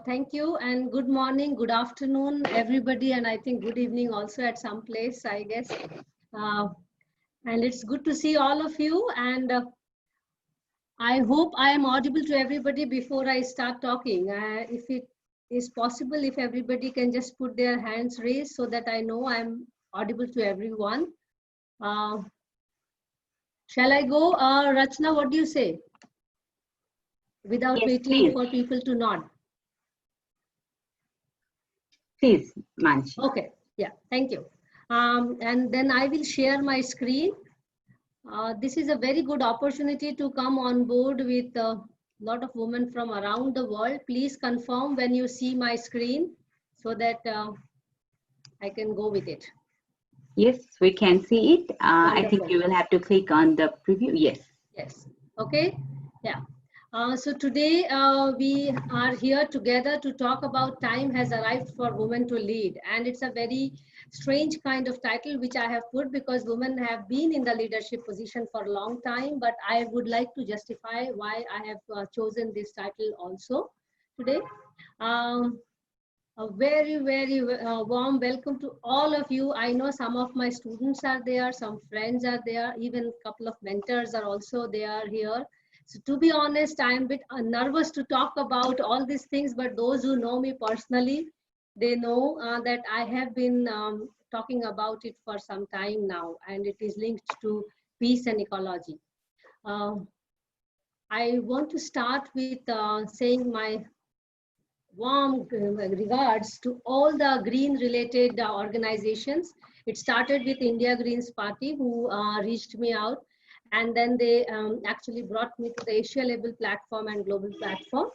Thank you and good morning, good afternoon, everybody, and I think good evening also at some place, I guess. And it's good to see all of you. And I hope I am audible to everybody before I start talking. If it is possible, if everybody can just put their hands raised so that I know I'm audible to everyone. Shall I go? Rachna, what do you say? Without waiting for people to nod. Please, Mansi. Okay, yeah, thank you. And then I will share my screen. This is a very good opportunity to come on board with a lot of women from around the world. Please confirm when you see my screen so that I can go with it. Yes, we can see it. I think you will have to click on the preview. Yes. Yes. Okay. Yeah. So today we are here together to talk about time has arrived for women to lead. And it's a very strange kind of title which I have put because women have been in the leadership position for a long time, but I would like to justify why I have chosen this title also today. A very, very warm welcome to all of you. I know some of my students are there, some friends are there, even a couple of mentors are also there here. So to be honest, I'm a bit nervous to talk about all these things, but those who know me personally, they know that I have been talking about it for some time now, and it is linked to peace and ecology. I want to start with saying my warm regards to all the green related organizations. It started with India Greens Party who reached me out, and then they actually brought me to the Asia Label platform and global platform.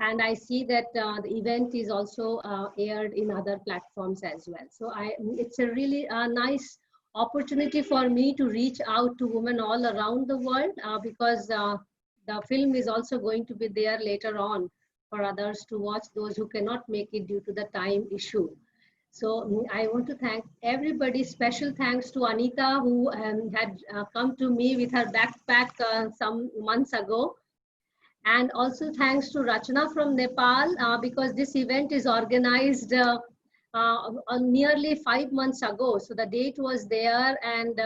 And I see that the event is also aired in other platforms as well. So it's a really nice opportunity for me to reach out to women all around the world because the film is also going to be there later on for others to watch, those who cannot make it due to the time issue. So I want to thank everybody. Special thanks to Anita who had come to me with her backpack some months ago. And also thanks to Rachna from Nepal because this event is organized nearly 5 months ago. So the date was there and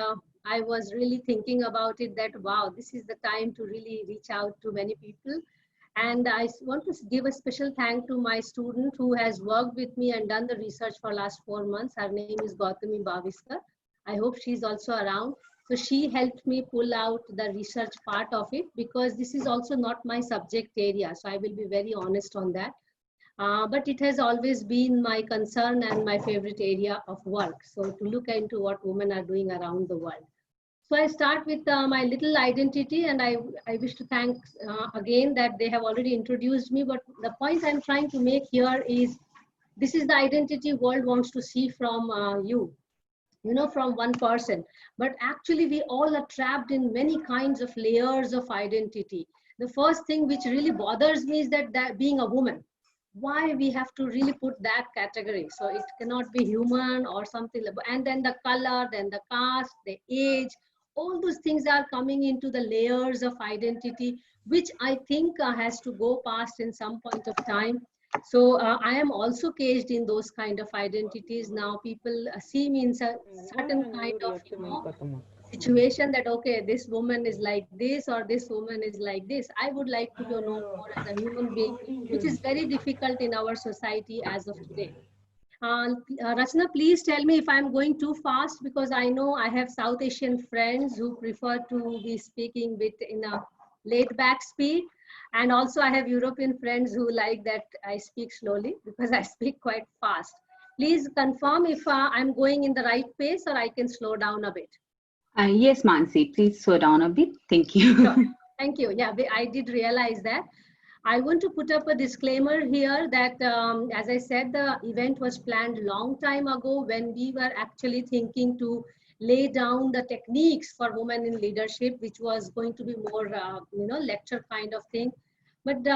I was really thinking about it that, wow, this is the time to really reach out to many people. And I want to give a special thank to my student who has worked with me and done the research for last 4 months. Her name is Gautami Bhaviskar. I hope she's also around. So she helped me pull out the research part of it because this is also not my subject area. So I will be very honest on that. But it has always been my concern and my favorite area of work. So to look into what women are doing around the world. So I start with my little identity, and I wish to thank again that they have already introduced me, but the point I'm trying to make here is this is the identity world wants to see from you know, from one person. But actually we all are trapped in many kinds of layers of identity. The first thing which really bothers me is that being a woman, why we have to really put that category. So it cannot be human or something, and then the color, then the caste, the age, all those things are coming into the layers of identity, which I think has to go past in some point of time. So I am also caged in those kind of identities. Now people see me in certain kind of, you know, situation that, okay, this woman is like this or this woman is like this. I would like to know more as a human being, which is very difficult in our society as of today. Rachna, please tell me if I'm going too fast because I know I have South Asian friends who prefer to be speaking with in a laid back speed. And also I have European friends who like that I speak slowly because I speak quite fast. Please confirm if I'm going in the right pace or I can slow down a bit. Yes, Mansi, please slow down a bit. Thank you. Sure. Thank you. Yeah, I did realize that. I want to put up a disclaimer here that, as I said, the event was planned long time ago when we were actually thinking to lay down the techniques for women in leadership, which was going to be more, you know, lecture kind of thing. But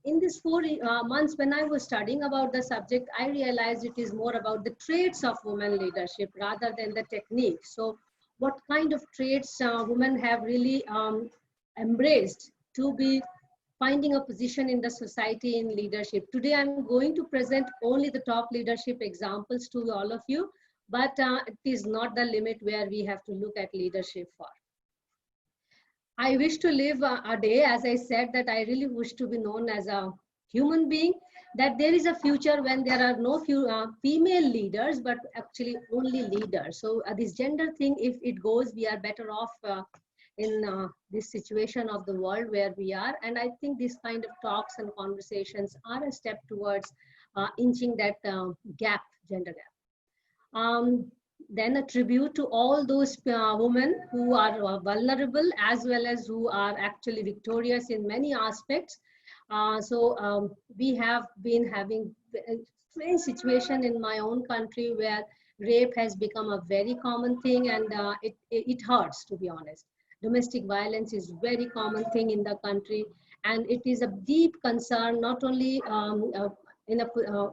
in these 4 months, when I was studying about the subject, I realized it is more about the traits of women leadership rather than the technique. So what kind of traits women have really embraced to be finding a position in the society in leadership. Today, I'm going to present only the top leadership examples to all of you, but it is not the limit where we have to look at leadership for. I wish to live a day, as I said, that I really wish to be known as a human being, that there is a future when there are no female leaders, but actually only leaders. So this gender thing, if it goes, we are better off in this situation of the world where we are. And I think this kind of talks and conversations are a step towards inching that gap, gender gap. Then a tribute to all those women who are vulnerable as well as who are actually victorious in many aspects. We have been having a strange situation in my own country where rape has become a very common thing, and it hurts, to be honest. Domestic violence is very common thing in the country, and it is a deep concern, not only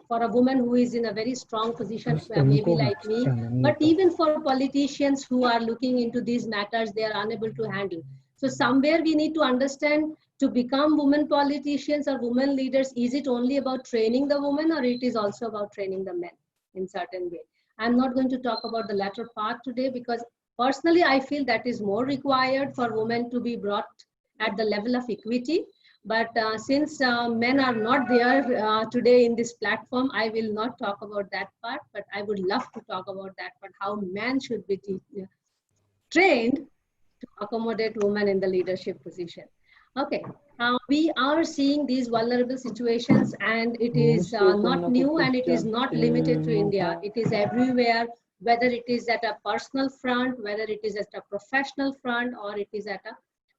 for a woman who is in a very strong position, maybe like me, but even for politicians who are looking into these matters, they are unable to handle. So somewhere we need to understand, to become women politicians or women leaders, is it only about training the women, or it is also about training the men in certain way? I'm not going to talk about the latter part today, because personally I feel that is more required for women to be brought at the level of equity. But since men are not there today in this platform, I will not talk about that part, but I would love to talk about that part, how men should be trained to accommodate women in the leadership position. Okay, we are seeing these vulnerable situations, and it is not new, and it is not limited to India. It is everywhere, whether it is at a personal front, whether it is at a professional front, or it is at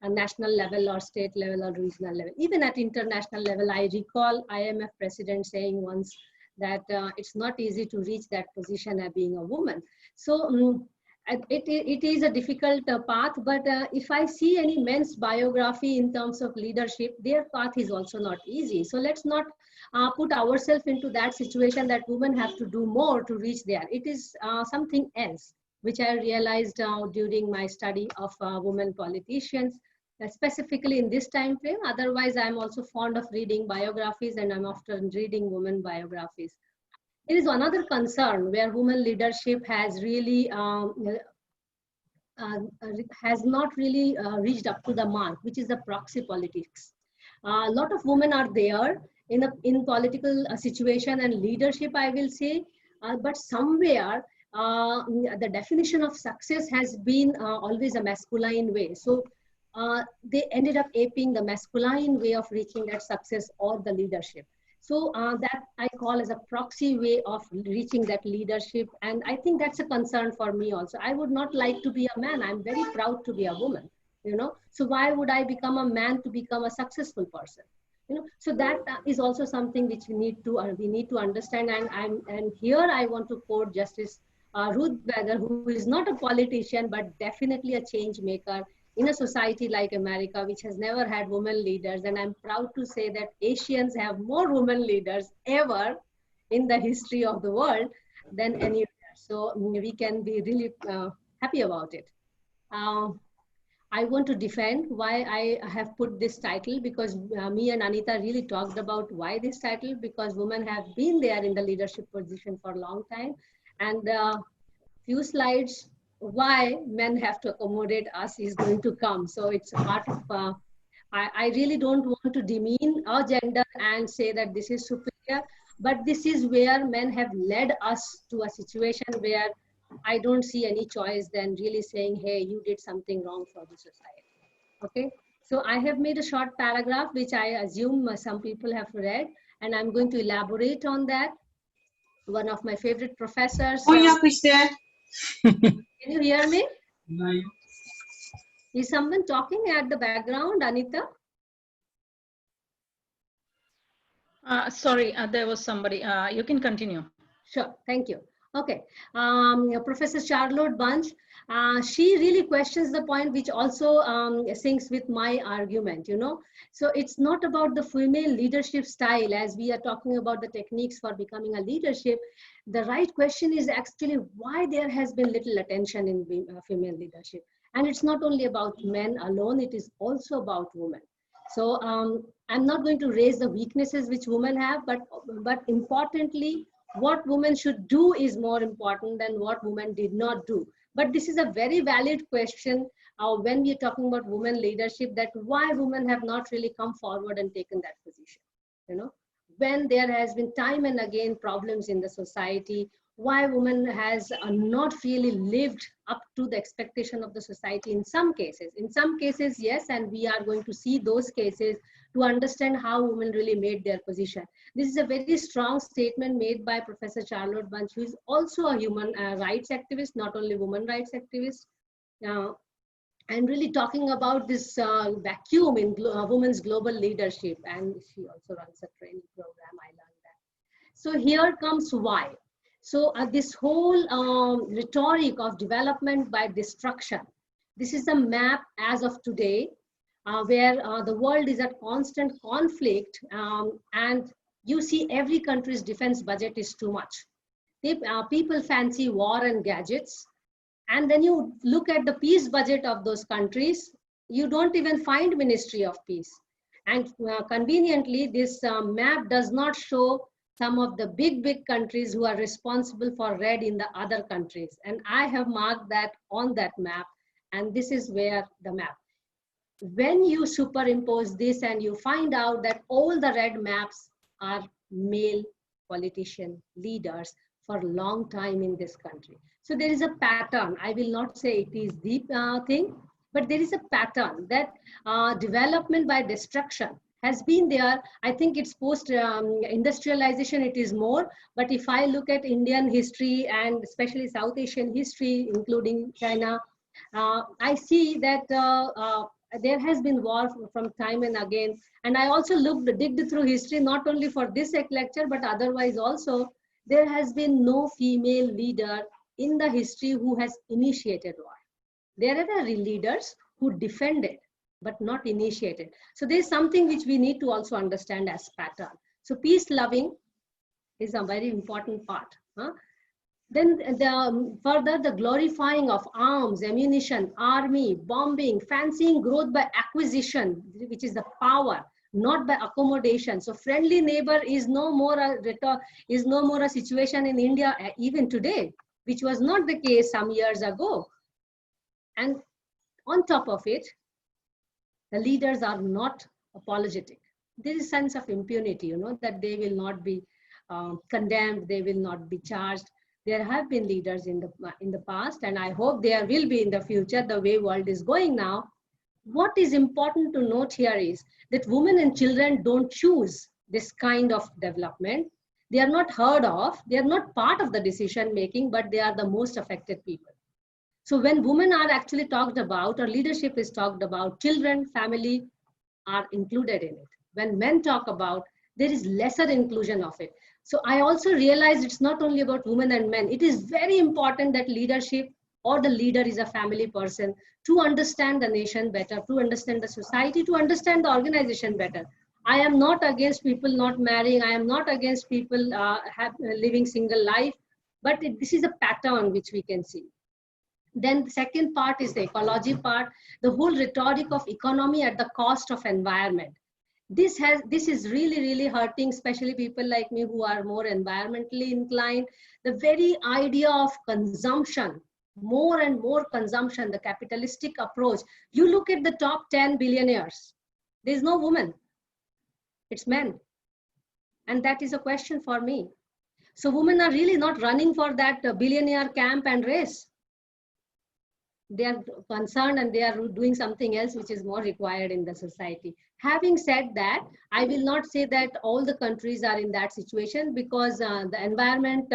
a national level or state level or regional level. Even at international level, I recall IMF president saying once that it's not easy to reach that position as being a woman. So it is a difficult path, but if I see any men's biography in terms of leadership, their path is also not easy. So let's not put ourselves into that situation that women have to do more to reach there. It is something else, which I realized during my study of women politicians, specifically in this time frame. Otherwise, I'm also fond of reading biographies, and I'm often reading women biographies. There is another concern where women leadership has really has not really reached up to the mark, which is the proxy politics. A lot of women are there in political situation and leadership, I will say, but somewhere the definition of success has been always a masculine way. So they ended up aping the masculine way of reaching that success or the leadership. So that I call as a proxy way of reaching that leadership. And I think that's a concern for me also. I would not like to be a man. I'm very proud to be a woman, you know. So why would I become a man to become a successful person? You know, so that is also something which we need to understand. And here I want to quote Justice Ruth Bader, who is not a politician, but definitely a change maker in a society like America, which has never had women leaders. And I'm proud to say that Asians have more women leaders ever in the history of the world than any other. So we can be really happy about it. I want to defend why I have put this title, because me and Anita really talked about why this title, because women have been there in the leadership position for a long time. And few slides why men have to accommodate us is going to come. So it's part of, I really don't want to demean our gender and say that this is superior, but this is where men have led us to a situation where I don't see any choice than really saying, hey, you did something wrong for the society. Okay, so I have made a short paragraph, which I assume some people have read, and I'm going to elaborate on that. One of my favorite professors. Can you hear me? Is someone talking at the background, Anita? Sorry, there was somebody. You can continue. Sure, thank you. Okay, Professor Charlotte Bunch, she really questions the point, which also syncs with my argument, you know. So it's not about the female leadership style, as we are talking about the techniques for becoming a leadership. The right question is actually why there has been little attention in female leadership. And it's not only about men alone, it is also about women. So I'm not going to raise the weaknesses which women have, but importantly, what women should do is more important than what women did not do. But this is a very valid question when we're talking about women leadership, that why women have not really come forward and taken that position. You know, when there has been time and again problems in the society, why women has not really lived up to the expectation of the society in some cases. In some cases, yes, and we are going to see those cases to understand how women really made their position. This is a very strong statement made by Professor Charlotte Bunch, who is also a human rights activist, not only women rights activist. And really talking about this vacuum in women's global leadership. And she also runs a training program, I learned that. So here comes why. So this whole rhetoric of development by destruction, this is a map as of today, where the world is at constant conflict, and you see every country's defense budget is too much. People fancy war and gadgets, and then you look at the peace budget of those countries, you don't even find Ministry of Peace. And conveniently, this map does not show some of the big countries who are responsible for red in the other countries. And I have marked that on that map, and this is where the map. When you superimpose this and you find out that all the red maps are male politician leaders for a long time in this country. So there is a pattern. I will not say it is the thing, but there is a pattern that development by destruction has been there. I think it's post industrialization, it is more. But if I look at Indian history and especially South Asian history, including China, I see that there has been war from time and again. And I also digged through history, not only for this lecture, but otherwise also. There has been no female leader in the history who has initiated war. There are leaders who defended, but not initiated. So there's something which we need to also understand as pattern. So peace loving is a very important part. Then further, the glorifying of arms, ammunition, army, bombing, fancying growth by acquisition, which is the power, not by accommodation. So friendly neighbor is no more a situation in India even today, which was not the case some years ago. And on top of it, the leaders are not apologetic. There is a sense of impunity, that they will not be condemned, they will not be charged. There have been leaders in the past, and I hope there will be in the future, the way world is going now. What is important to note here is that women and children don't choose this kind of development. They are not heard of, they are not part of the decision making, but they are the most affected people. So when women are actually talked about, or leadership is talked about, children, family are included in it. When men talk about, there is lesser inclusion of it. So I also realized it's not only about women and men. It is very important that leadership or the leader is a family person to understand the nation better, to understand the society, to understand the organization better. I am not against people not marrying. I am not against people living single life, but this is a pattern which we can see. Then the second part is the ecology part, the whole rhetoric of economy at the cost of environment. This is really hurting, especially people like me who are more environmentally inclined. The very idea of consumption, more and more consumption, the capitalistic approach. You look at the top 10 billionaires, there's no woman, it's men. And that is a question for me. So women are really not running for that billionaire camp and race. They are concerned and they are doing something else which is more required in the society. Having said that, I will not say that all the countries are in that situation, because the environment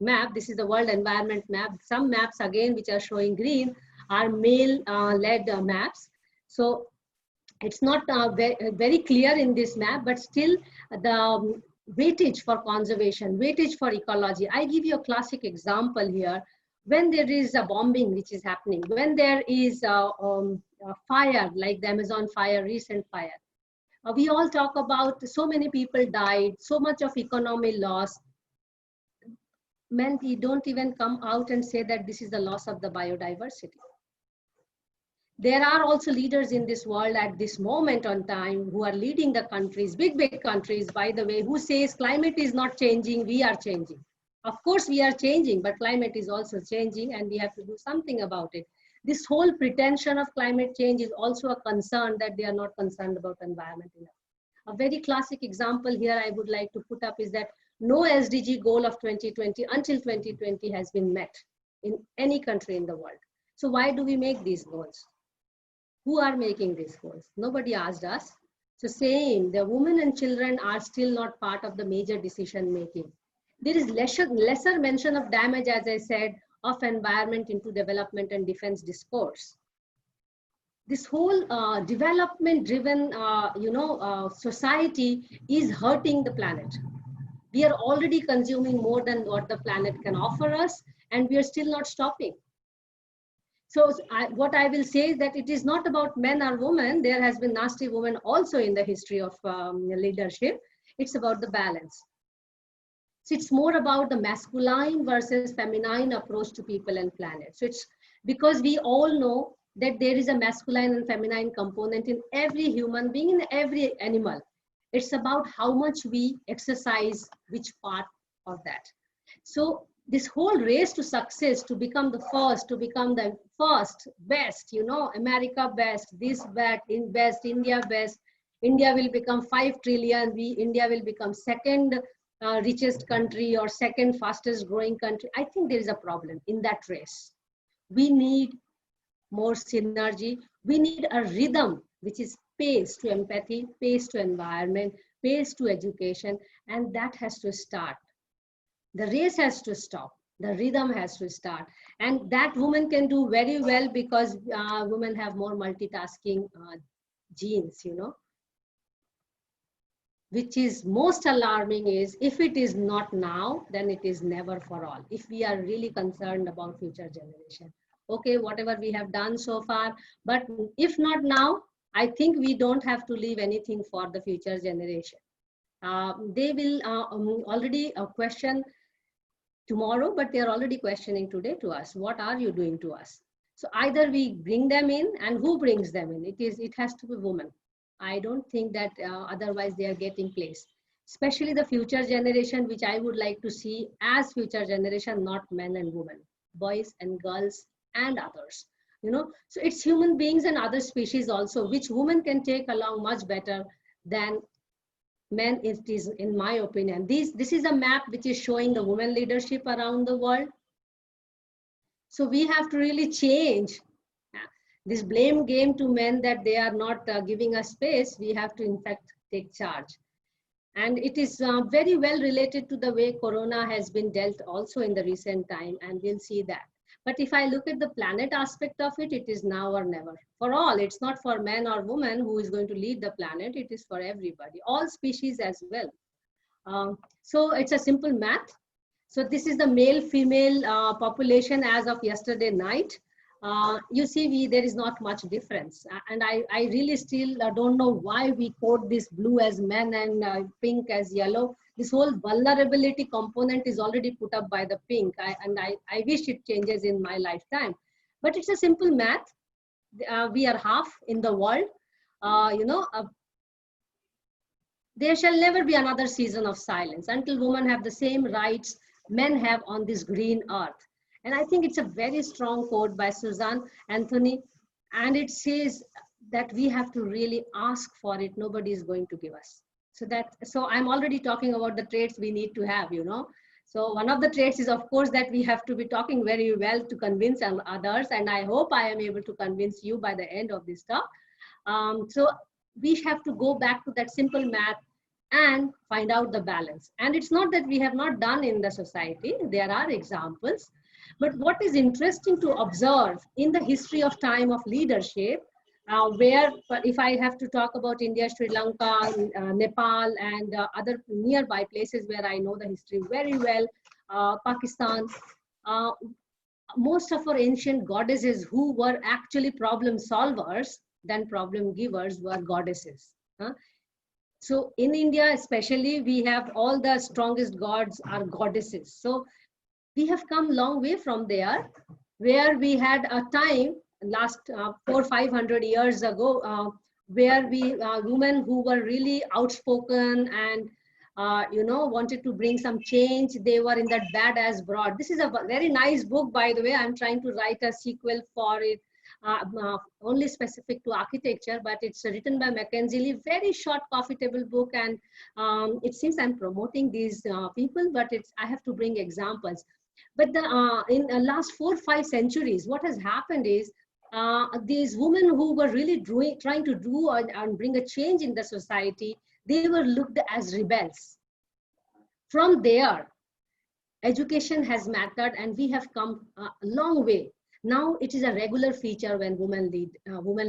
map, this is the World Environment Map. Some maps again which are showing green are male-led maps. So it's not very clear in this map, but still the weightage for conservation, weightage for ecology. I give you a classic example here. When there is a bombing which is happening, when there is a fire like the Amazon fire, recent fire, we all talk about so many people died, so much of economy loss. Men, we don't even come out and say that this is the loss of the biodiversity. There are also leaders in this world at this moment on time who are leading the countries, big countries, by the way, who says climate is not changing, we are changing. Of course, we are changing, but climate is also changing and we have to do something about it. This whole pretension of climate change is also a concern that they are not concerned about environment enough. A very classic example here I would like to put up is that no SDG goal of 2020 until 2020 has been met in any country in the world. So why do we make these goals? Who are making these goals? Nobody asked us. So same, the women and children are still not part of the major decision making. There is lesser mention of damage, as I said, of environment into development and defense discourse. This whole development-driven, society is hurting the planet. We are already consuming more than what the planet can offer us, and we are still not stopping. So what I will say is that it is not about men or women. There has been nasty women also in the history of leadership. It's about the balance. So it's more about the masculine versus feminine approach to people and planet. So it's because we all know that there is a masculine and feminine component in every human being, in every animal. It's about how much we exercise which part of that. So this whole race to success, to become the first, best, America best, this best, India best, India will become 5 trillion, India will become second richest country or second fastest growing country. I think there is a problem in that race. We need more synergy. We need a rhythm, which is pace to empathy, pace to environment, pace to education, and that has to start. The race has to stop. The rhythm has to start. And that women can do very well because women have more multitasking genes, Which is most alarming is if it is not now, then it is never for all. If we are really concerned about future generation. Okay, whatever we have done so far, but if not now, I think we don't have to leave anything for the future generation. They will already question tomorrow, but they are already questioning today to us. What are you doing to us? So either we bring them in, and who brings them in? It has to be women. I don't think that otherwise they are getting placed. Especially the future generation, which I would like to see as future generation, not men and women, boys and girls and others. So it's human beings and other species also, which women can take along much better than men. It is, in my opinion. This is a map which is showing the women leadership around the world. So we have to really change this blame game to men that they are not giving us space. We have to, in fact, take charge. And it is very well related to the way Corona has been dealt also in the recent time, and we'll see that. But if I look at the planet aspect of it, it is now or never. For all, it's not for men or women who is going to lead the planet, it is for everybody, all species as well. So it's a simple math. So this is the male-female population as of yesterday night. You see, there is not much difference. And I really still don't know why we code this blue as men and pink as yellow. This whole vulnerability component is already put up by the pink. I wish it changes in my lifetime. But it's a simple math. We are half in the world. There shall never be another season of silence until women have the same rights men have on this green earth. And I think it's a very strong quote by Suzanne Anthony. And it says that we have to really ask for it. Nobody is going to give us. So I'm already talking about the traits we need to have, So one of the traits is, of course, that we have to be talking very well to convince others. And I hope I am able to convince you by the end of this talk. So we have to go back to that simple math and find out the balance. And it's not that we have not done in the society. There are examples. But what is interesting to observe in the history of time of leadership, where, if I have to talk about India, Sri Lanka, Nepal, and other nearby places where I know the history very well, Pakistan, most of our ancient goddesses who were actually problem solvers than problem givers were goddesses. So in India especially, we have all the strongest gods are goddesses. So we have come a long way from there, where we had a time last 400-500 years ago, where women who were really outspoken and wanted to bring some change, they were in that bad as broad. This is a very nice book, by the way. I'm trying to write a sequel for it, only specific to architecture, but it's written by Mackenzie Lee, very short, coffee table book. And it seems I'm promoting these people, but I have to bring examples. But in the last 4-5 centuries, what has happened is these women who were really trying to do and bring a change in the society, they were looked as rebels. From there, education has mattered, and we have come a long way. Now it is a regular feature when women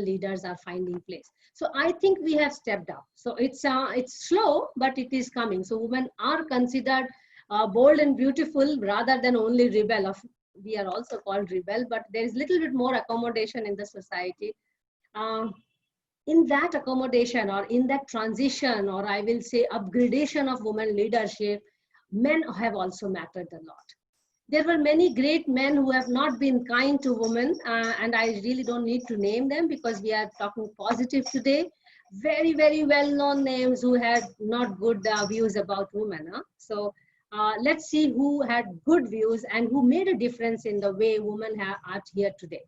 leaders are finding place. So I think we have stepped up. So it's slow, but it is coming. So women are considered bold and beautiful rather than only rebel. We are also called rebel, but there is little bit more accommodation in the society. In that accommodation, or in that transition, or I will say upgradation of women leadership, men have also mattered a lot. There were many great men who have not been kind to women, and I really don't need to name them because we are talking positive today. Very, very well-known names who had not good views about women. So let's see who had good views and who made a difference in the way women are here today.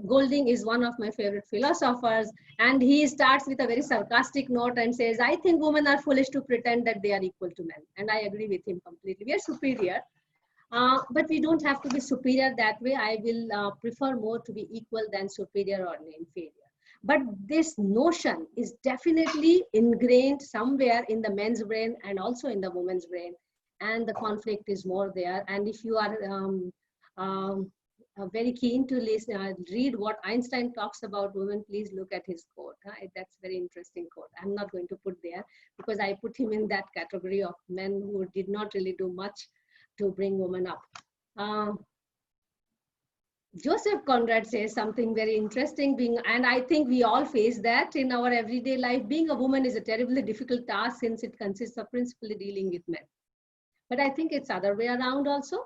Golding is one of my favorite philosophers, and he starts with a very sarcastic note and says, I think women are foolish to pretend that they are equal to men. And I agree with him completely. We are superior, but we don't have to be superior that way. I will prefer more to be equal than superior or inferior. But this notion is definitely ingrained somewhere in the men's brain and also in the women's brain. And the conflict is more there. And if you are very keen to read what Einstein talks about women, please look at his quote. That's a very interesting quote. I'm not going to put there because I put him in that category of men who did not really do much to bring women up. Joseph Conrad says something very interesting, and I think we all face that in our everyday life. Being a woman is a terribly difficult task since it consists of principally dealing with men. But I think it's other way around also.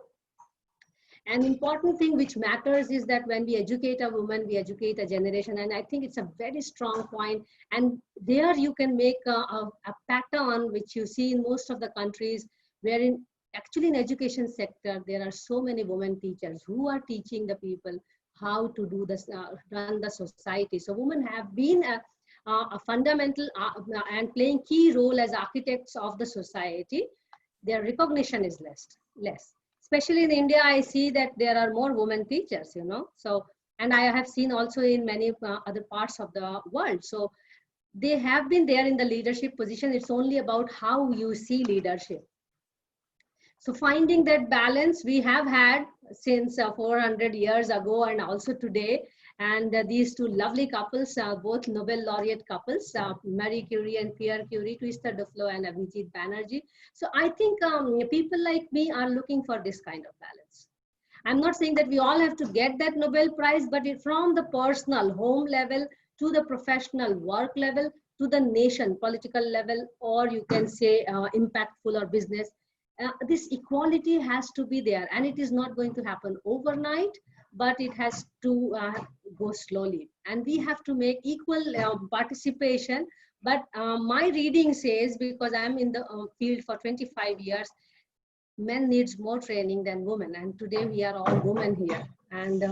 An important thing which matters is that when we educate a woman, we educate a generation. And I think it's a very strong point. And there you can make a pattern which you see in most of the countries, wherein actually in education sector, there are so many women teachers who are teaching the people how to do this, run the society. So women have been a fundamental and playing key role as architects of the society. Their recognition is less. Especially in India, I see that there are more women teachers, So, and I have seen also in many other parts of the world. So they have been there in the leadership position. It's only about how you see leadership. So finding that balance we have had since 400 years ago and also today. And these two lovely couples, both Nobel laureate couples, Marie Curie and Pierre Curie, Twister Duflo and Abhijit Banerjee. So I think people like me are looking for this kind of balance. I'm not saying that we all have to get that Nobel Prize, but from the personal home level to the professional work level to the nation political level, or you can say impactful or business, this equality has to be there, and it is not going to happen overnight, but it has to go slowly, and we have to make equal participation. But my reading says, because I'm in the field for 25 years, men needs more training than women, and today we are all women here, and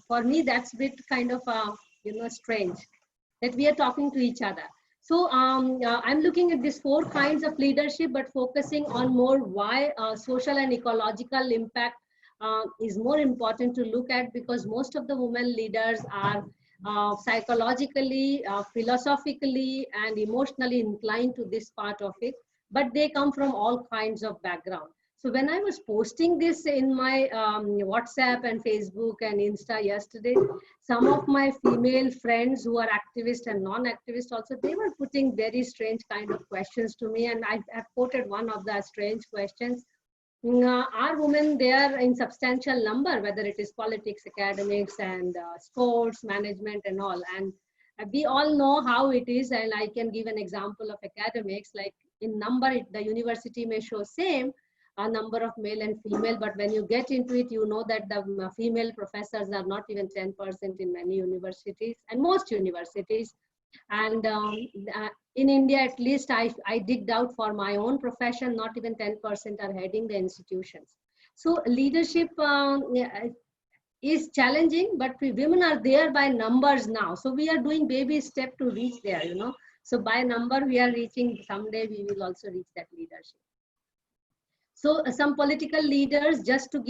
for me that's a bit kind of strange that we are talking to each other. So I'm looking at these 4 kinds of leadership, but focusing on more why social and ecological impact is more important to look at, because most of the women leaders are psychologically, philosophically, and emotionally inclined to this part of it, but they come from all kinds of background. So when I was posting this in my WhatsApp and Facebook and Insta yesterday, some of my female friends who are activists and non-activists also, they were putting very strange kind of questions to me. And I have quoted one of the strange questions. Are women there in substantial number, whether it is politics, academics, and sports, management, and all? And we all know how it is. And I can give an example of academics, like in number, the university may show same, a number of male and female, but when you get into it, you know that the female professors are not even 10% in many universities and most universities. And in India, at least I digged out for my own profession, not even 10% are heading the institutions. So leadership is challenging, but women are there by numbers now. So we are doing baby step to reach there, you know. So by number we are reaching, someday we will also reach that leadership. So some political leaders, just to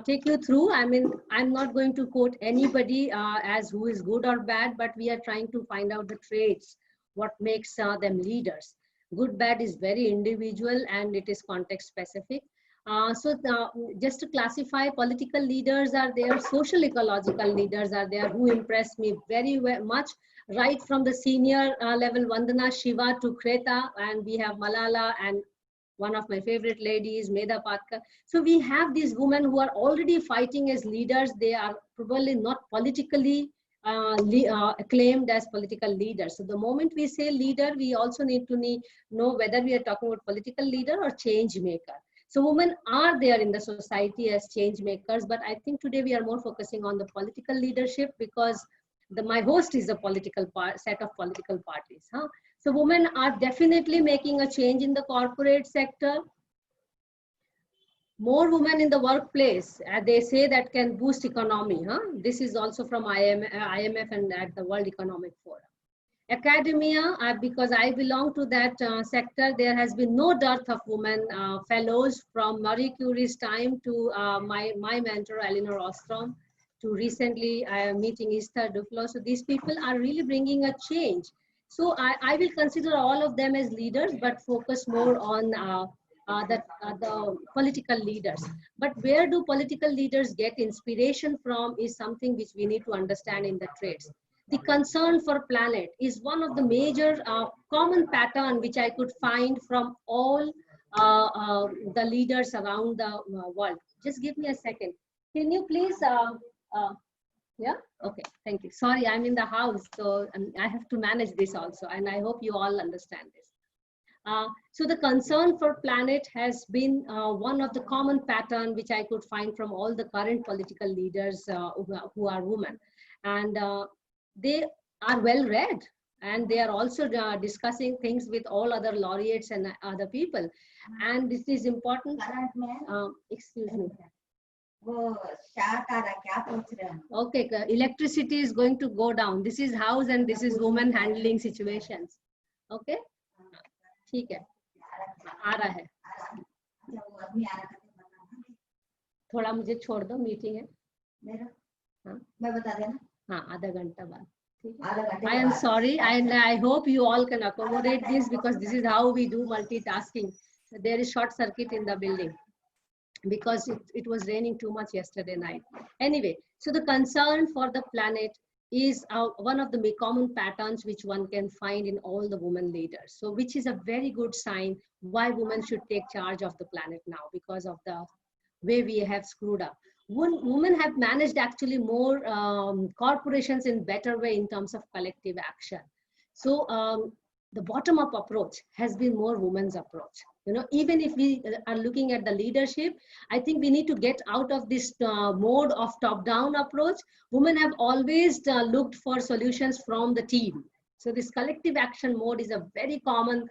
take you through, I mean, I'm not going to quote anybody as who is good or bad, but we are trying to find out the traits, what makes them leaders. Good, bad is very individual and it is context specific. Just to classify, political leaders are there, social ecological leaders are there, who impress me very much, right from the senior level, Vandana Shiva to Kreta, and we have Malala, and one of my favorite ladies, Medha Patkar. So we have these women who are already fighting as leaders. They are probably not politically acclaimed as political leaders. So the moment we say leader, we also need to know whether we are talking about political leader or change maker. So women are there in the society as change makers, but I think today we are more focusing on the political leadership because my host is a political set of political parties. Huh? So women are definitely making a change in the corporate sector. More women in the workplace, they say that can boost economy. Huh? This is also from IMF and at the World Economic Forum. Academia, because I belong to that sector, there has been no dearth of women fellows from Marie Curie's time to my mentor, Elinor Ostrom, to recently meeting Esther Duflo. So these people are really bringing a change. So I will consider all of them as leaders, but focus more on the political leaders. But where do political leaders get inspiration from is something which we need to understand in the traits. The concern for planet is one of the major common pattern which I could find from all the leaders around the world. Just give me a second. Can you please, yeah, okay, thank you. Sorry, I'm in the house, so I have to manage this also, and I hope you all understand this. So the concern for planet has been one of the common pattern which I could find from all the current political leaders who are women. And they are well read, and they are also discussing things with all other laureates and other people. And this is important. Excuse me. Okay, electricity is going to go down. This is house and this is women handling situations. Okay. ठीक है, आ रहा है, थोड़ा मुझे छोड़ दो, meeting है, हाँ मैं बता देना, हाँ आधा घंटा बाद, ठीक है. I am sorry, and I hope you all can accommodate this because this is how we do multitasking. There is short circuit in the building because it was raining too much yesterday night. Anyway, so the concern for the planet is one of the common patterns which one can find in all the women leaders. So which is a very good sign why women should take charge of the planet now, because of the way we have screwed up. Women have managed actually more corporations in better way in terms of collective action. So the bottom-up approach has been more women's approach. You know, even if we are looking at the leadership, I think we need to get out of this mode of top-down approach. Women have always looked for solutions from the team. So this collective action mode is a very common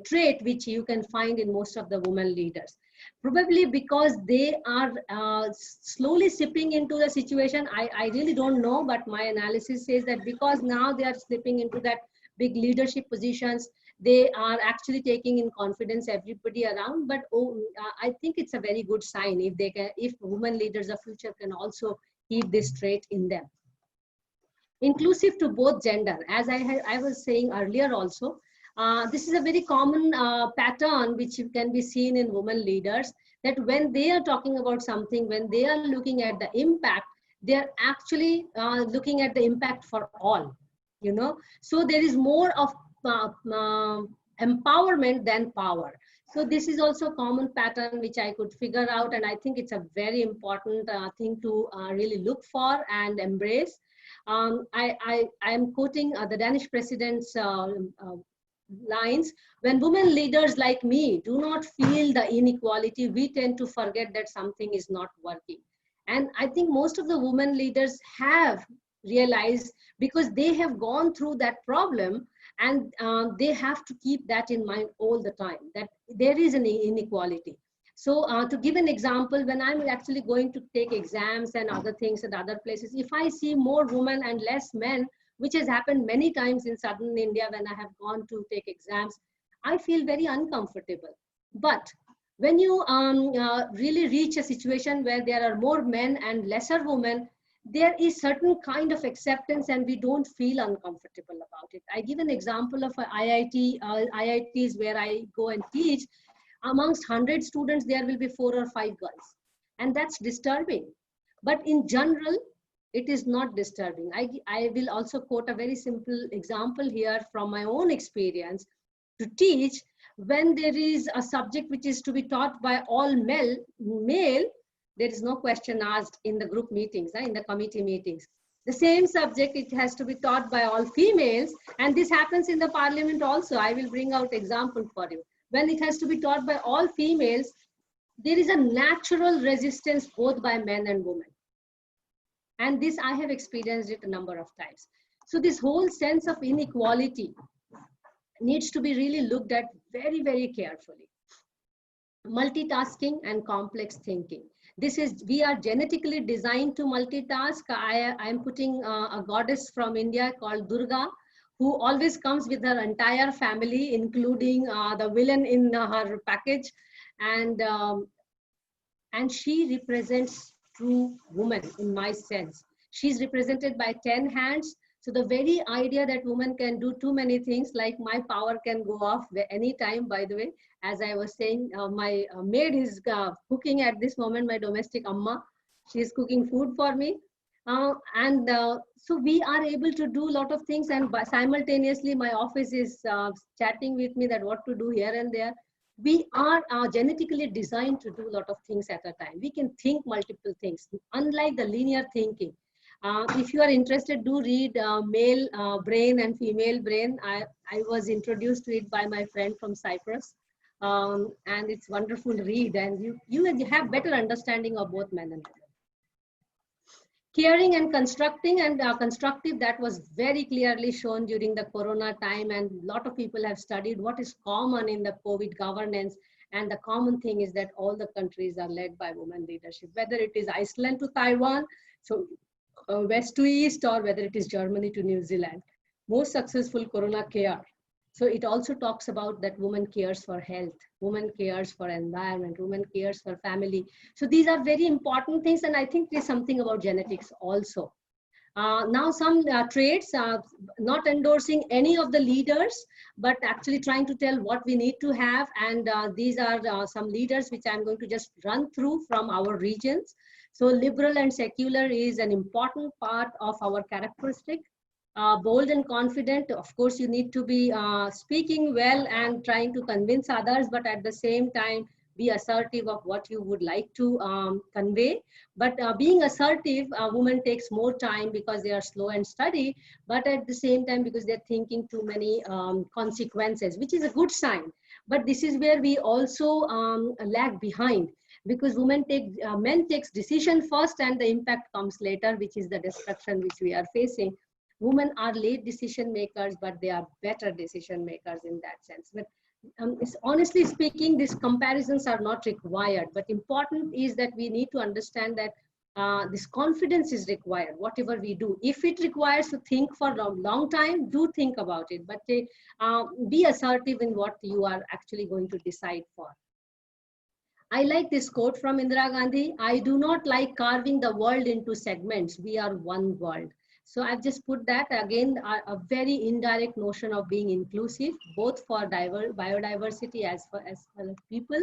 trait which you can find in most of the women leaders. Probably because they are slowly slipping into the situation. I really don't know, but my analysis says that because now they are slipping into that big leadership positions, they are actually taking in confidence everybody around. But I think it's a very good sign if they can, if women leaders of future can also keep this trait in them. Inclusive to both gender, as I was saying earlier also, this is a very common pattern which can be seen in women leaders, that when they are talking about something, when they are looking at the impact, they are actually looking at the impact for all, you know. So there is more of empowerment than power. So this is also a common pattern which I could figure out, and I think it's a very important thing to really look for and embrace. I am quoting the Danish president's lines, when women leaders like me do not feel the inequality, we tend to forget that something is not working. And I think most of the women leaders have realized, because they have gone through that problem, and they have to keep that in mind all the time, that there is an inequality. So to give an example, when I'm actually going to take exams and other things at other places, if I see more women and less men, which has happened many times in southern India when I have gone to take exams, I feel very uncomfortable. But when you really reach a situation where there are more men and lesser women, there is certain kind of acceptance and we don't feel uncomfortable about it. I give an example of a IITs where I go and teach. Amongst 100 students, there will be 4 or 5 girls. And that's disturbing. But in general, it is not disturbing. I will also quote a very simple example here from my own experience. To teach, when there is a subject which is to be taught by all male, there is no question asked in the group meetings, in the committee meetings. The same subject, it has to be taught by all females, and this happens in the parliament also. I will bring out example for you. When it has to be taught by all females, there is a natural resistance both by men and women. And this I have experienced it a number of times. So this whole sense of inequality needs to be really looked at very, very carefully. Multitasking and complex thinking. We are genetically designed to multitask. I am putting a goddess from India called Durga, who always comes with her entire family, including the villain in her package. And she represents true woman in my sense. She's represented by 10 hands. So the very idea that woman can do too many things, like my power can go off anytime, by the way. As I was saying, my maid is cooking at this moment, my domestic amma. She is cooking food for me. So we are able to do a lot of things, and simultaneously my office is chatting with me that what to do here and there. We are genetically designed to do a lot of things at a time. We can think multiple things, unlike the linear thinking. If you are interested, do read Male Brain and Female Brain. I was introduced to it by my friend from Cyprus. And it's wonderful read, and you have better understanding of both men and women. Caring and constructing and constructive, that was very clearly shown during the Corona time, and a lot of people have studied what is common in the COVID governance. And the common thing is that all the countries are led by women leadership, whether it is Iceland to Taiwan, so west to east, or whether it is Germany to New Zealand. Most successful Corona care. So it also talks about that woman cares for health, woman cares for environment, woman cares for family. So these are very important things, and I think there's something about genetics also. Now some traits, not endorsing any of the leaders, but actually trying to tell what we need to have. And these are some leaders which I'm going to just run through from our regions. So liberal and secular is an important part of our characteristic. Bold and confident, of course, you need to be speaking well and trying to convince others, but at the same time, be assertive of what you would like to convey. But being assertive, a woman takes more time because they are slow and steady, but at the same time, because they're thinking too many consequences, which is a good sign. But this is where we also lag behind, because men takes decision first and the impact comes later, which is the destruction which we are facing. Women are late decision makers, but they are better decision makers in that sense. But honestly speaking, these comparisons are not required, but important is that we need to understand that this confidence is required, whatever we do. If it requires to think for a long time, do think about it, but be assertive in what you are actually going to decide for. I like this quote from Indira Gandhi: I do not like carving the world into segments. We are one world. So I've just put that again, a very indirect notion of being inclusive, both for biodiversity as well as people.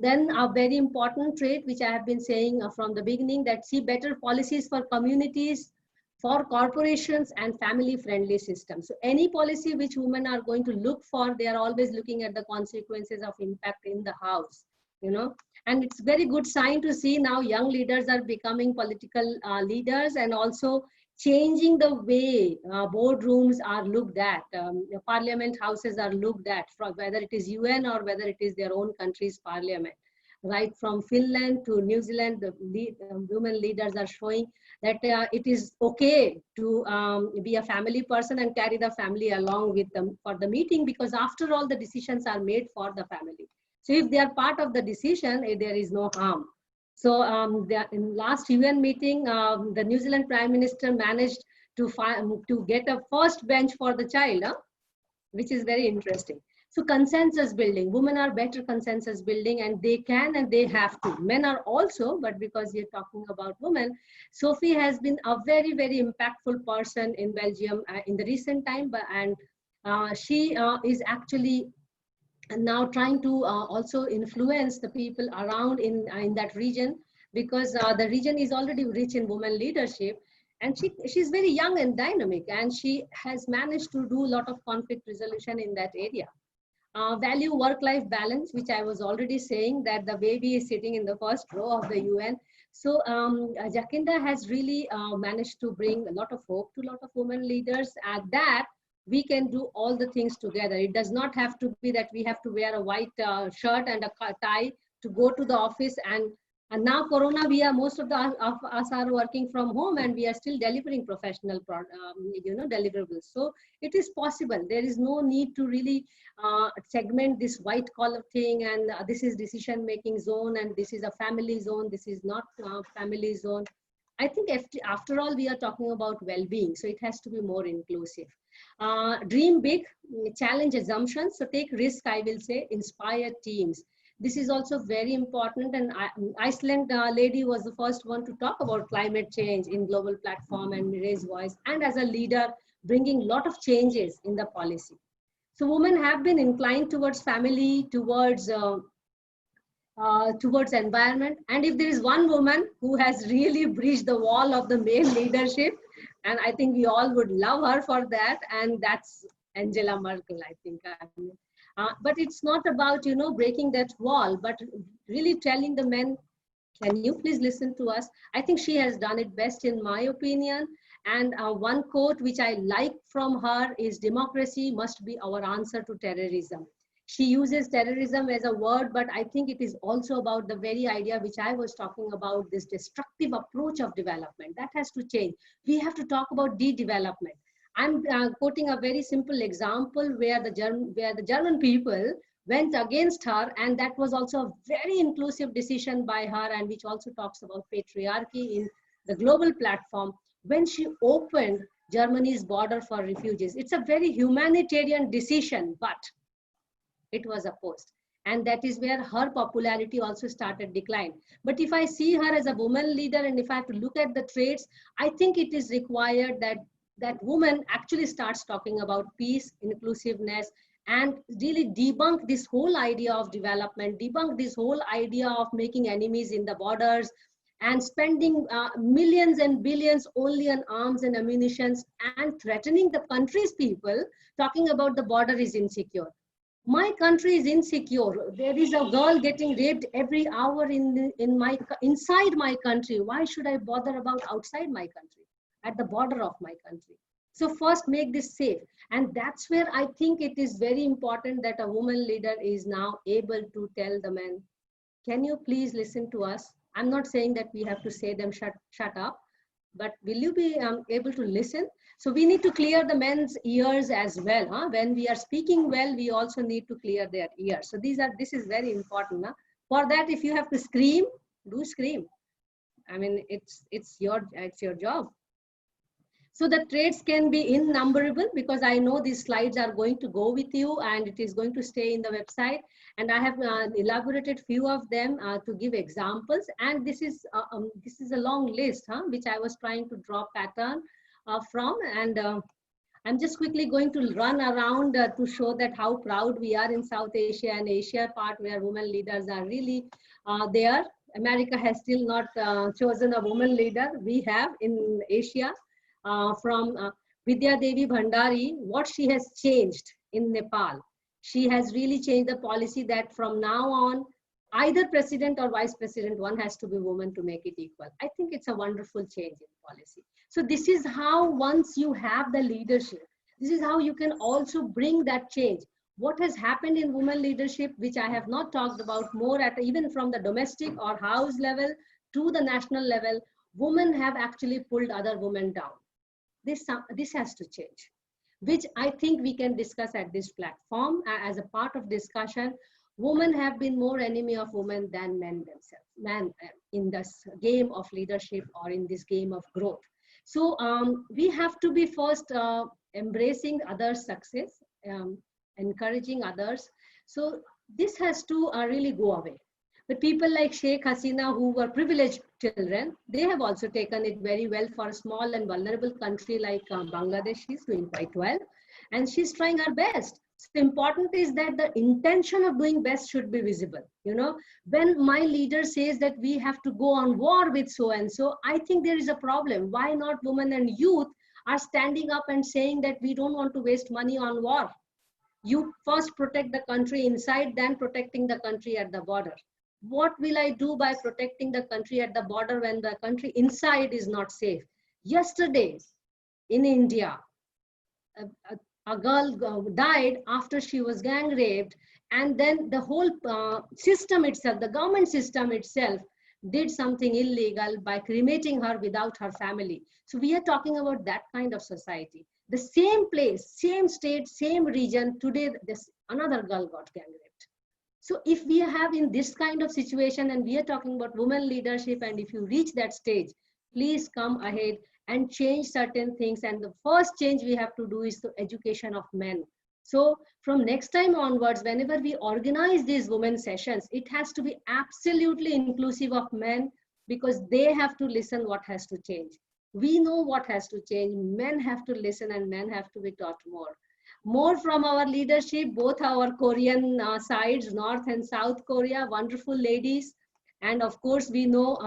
Then a very important trait, which I have been saying from the beginning, that see better policies for communities, for corporations, and family-friendly systems. So any policy which women are going to look for, they are always looking at the consequences of impact in the house, And it's very good sign to see now young leaders are becoming political leaders, and also changing the way boardrooms are looked at, parliament houses are looked at, from whether it is UN or whether it is their own country's parliament. Right from Finland to New Zealand, the women leaders are showing that it is okay to be a family person and carry the family along with them for the meeting, because after all, the decisions are made for the family. So if they are part of the decision, there is no harm. So in last UN meeting, the New Zealand Prime Minister managed to get a first bench for the child, which is very interesting. So consensus building, women are better consensus building, and they can and they have to. Men are also, but because we're talking about women, Sophie has been a very, very impactful person in Belgium in the recent time, and she is actually now trying to also influence the people around in that region, because the region is already rich in women leadership, and she's very young and dynamic, and she has managed to do a lot of conflict resolution in that area. Value work-life balance, which I was already saying that the baby is sitting in the first row of the UN. So Jacinda has really managed to bring a lot of hope to a lot of women leaders, and that we can do all the things together. It does not have to be that we have to wear a white shirt and a tie to go to the office. And now Corona, most of us are working from home, and we are still delivering professional deliverables. So it is possible. There is no need to really segment this white collar thing, and this is decision making zone, and this is a family zone. This is not a family zone. I think after all, we are talking about well-being, so it has to be more inclusive. Dream big, challenge assumptions, so take risk, I will say, inspire teams. This is also very important, and Iceland lady was the first one to talk about climate change in global platform and raise voice, and as a leader, bringing a lot of changes in the policy. So women have been inclined towards family, towards environment. And if there is one woman who has really breached the wall of the male leadership, and I think we all would love her for that, and that's Angela Merkel, I think. But it's not about, breaking that wall, but really telling the men, can you please listen to us? I think she has done it best, in my opinion. And one quote which I like from her is, democracy must be our answer to terrorism. She uses terrorism as a word, but I think it is also about the very idea which I was talking about, this destructive approach of development. That has to change. We have to talk about de-development. I'm quoting a very simple example where the German people went against her, and that was also a very inclusive decision by her, and which also talks about patriarchy in the global platform, when she opened Germany's border for refugees. It's a very humanitarian decision, but it was opposed. And that is where her popularity also started decline. But if I see her as a woman leader, and if I have to look at the traits, I think it is required that woman actually starts talking about peace, inclusiveness, and really debunk this whole idea of development, debunk this whole idea of making enemies in the borders, and spending millions and billions only on arms and ammunitions, and threatening the country's people, talking about the border is insecure. My country is insecure. There is a girl getting raped every hour inside my country. Why should I bother about outside my country, at the border of my country? So first, make this safe. And that's where I think it is very important that a woman leader is now able to tell the men, can you please listen to us? I'm not saying that we have to say them shut up, but will you be able to listen? So we need to clear the men's ears as well. Huh? When we are speaking well, we also need to clear their ears. So this is very important. Huh? For that, if you have to scream, do scream. I mean, it's your job. So the traits can be innumerable, because I know these slides are going to go with you, and it is going to stay in the website. And I have elaborated few of them to give examples. And this is a long list, which I was trying to draw pattern from. And I'm just quickly going to run around to show that how proud we are in South Asia and Asia part, where women leaders are really there. America has still not chosen a woman leader. We have in Asia. From Vidya Devi Bhandari, what she has changed in Nepal. She has really changed the policy that from now on, either president or vice president, one has to be woman to make it equal. I think it's a wonderful change in policy. So this is how, once you have the leadership, this is how you can also bring that change. What has happened in women leadership, which I have not talked about more at even from the domestic or house level to the national level, women have actually pulled other women down. This has to change, which I think we can discuss at this platform as a part of discussion. Women have been more enemy of women than men themselves, men in this game of leadership or in this game of growth. So we have to be first embracing others' success, encouraging others. So this has to really go away. But people like Sheikh Hasina, who were privileged children, they have also taken it very well for a small and vulnerable country like Bangladesh. She's doing quite well, and she's trying her best. So important is that the intention of doing best should be visible. You know, when my leader says that we have to go on war with so-and-so, I think there is a problem. Why not women and youth are standing up and saying that we don't want to waste money on war? You first protect the country inside, then protecting the country at the border. What will I do by protecting the country at the border when the country inside is not safe? Yesterday in India, a girl died after she was gang raped, and then the whole system itself, the government system itself, did something illegal by cremating her without her family. So we are talking about that kind of society. The same place, same state, same region, today another girl got gang raped. So if we have in this kind of situation, and we are talking about women leadership, and if you reach that stage, please come ahead and change certain things. And the first change we have to do is the education of men. So from next time onwards, whenever we organize these women sessions, it has to be absolutely inclusive of men, because they have to listen what has to change. We know what has to change. Men have to listen, and men have to be taught more. More from our leadership, both our Korean sides, North and South Korea, wonderful ladies. And of course, we know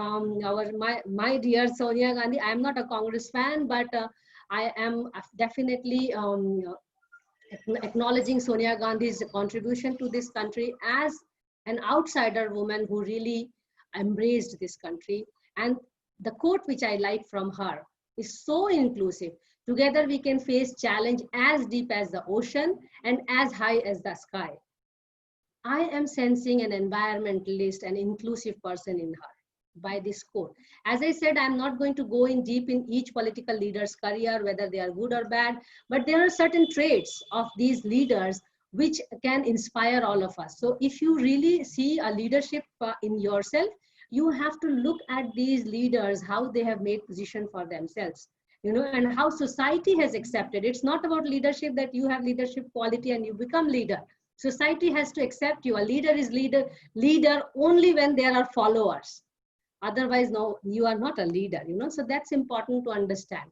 my dear Sonia Gandhi. I am not a Congress fan, but I am definitely acknowledging Sonia Gandhi's contribution to this country as an outsider woman who really embraced this country. And the quote which I like from her is so inclusive. Together we can face challenge as deep as the ocean and as high as the sky. I am sensing an environmentalist and inclusive person in her by this quote. As I said, I'm not going to go in deep in each political leader's career, whether they are good or bad, but there are certain traits of these leaders which can inspire all of us. So if you really see a leadership in yourself, you have to look at these leaders, how they have made position for themselves, you know, and how society has accepted. It's not about leadership that you have leadership quality and you become leader. Society has to accept you. A leader is leader only when there are followers. Otherwise, no, you are not a leader, you know. So that's important to understand.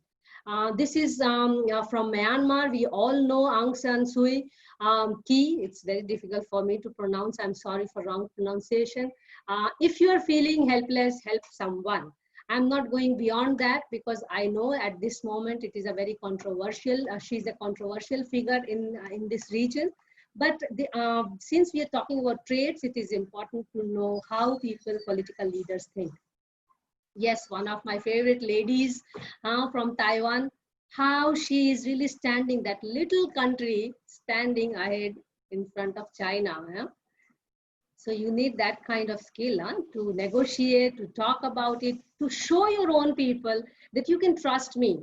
This is from Myanmar. We all know Aung San Suu Kyi. It's very difficult for me to pronounce. I'm sorry for wrong pronunciation. If you are feeling helpless, help someone. I'm not going beyond that, because I know at this moment it is a very controversial, she's a controversial figure in this region. But since we are talking about traits, it is important to know how people, political leaders think. Yes, one of my favorite ladies from Taiwan, how she is really standing, that little country standing ahead in front of China. So you need that kind of skill to negotiate, to talk about it, to show your own people that you can trust me.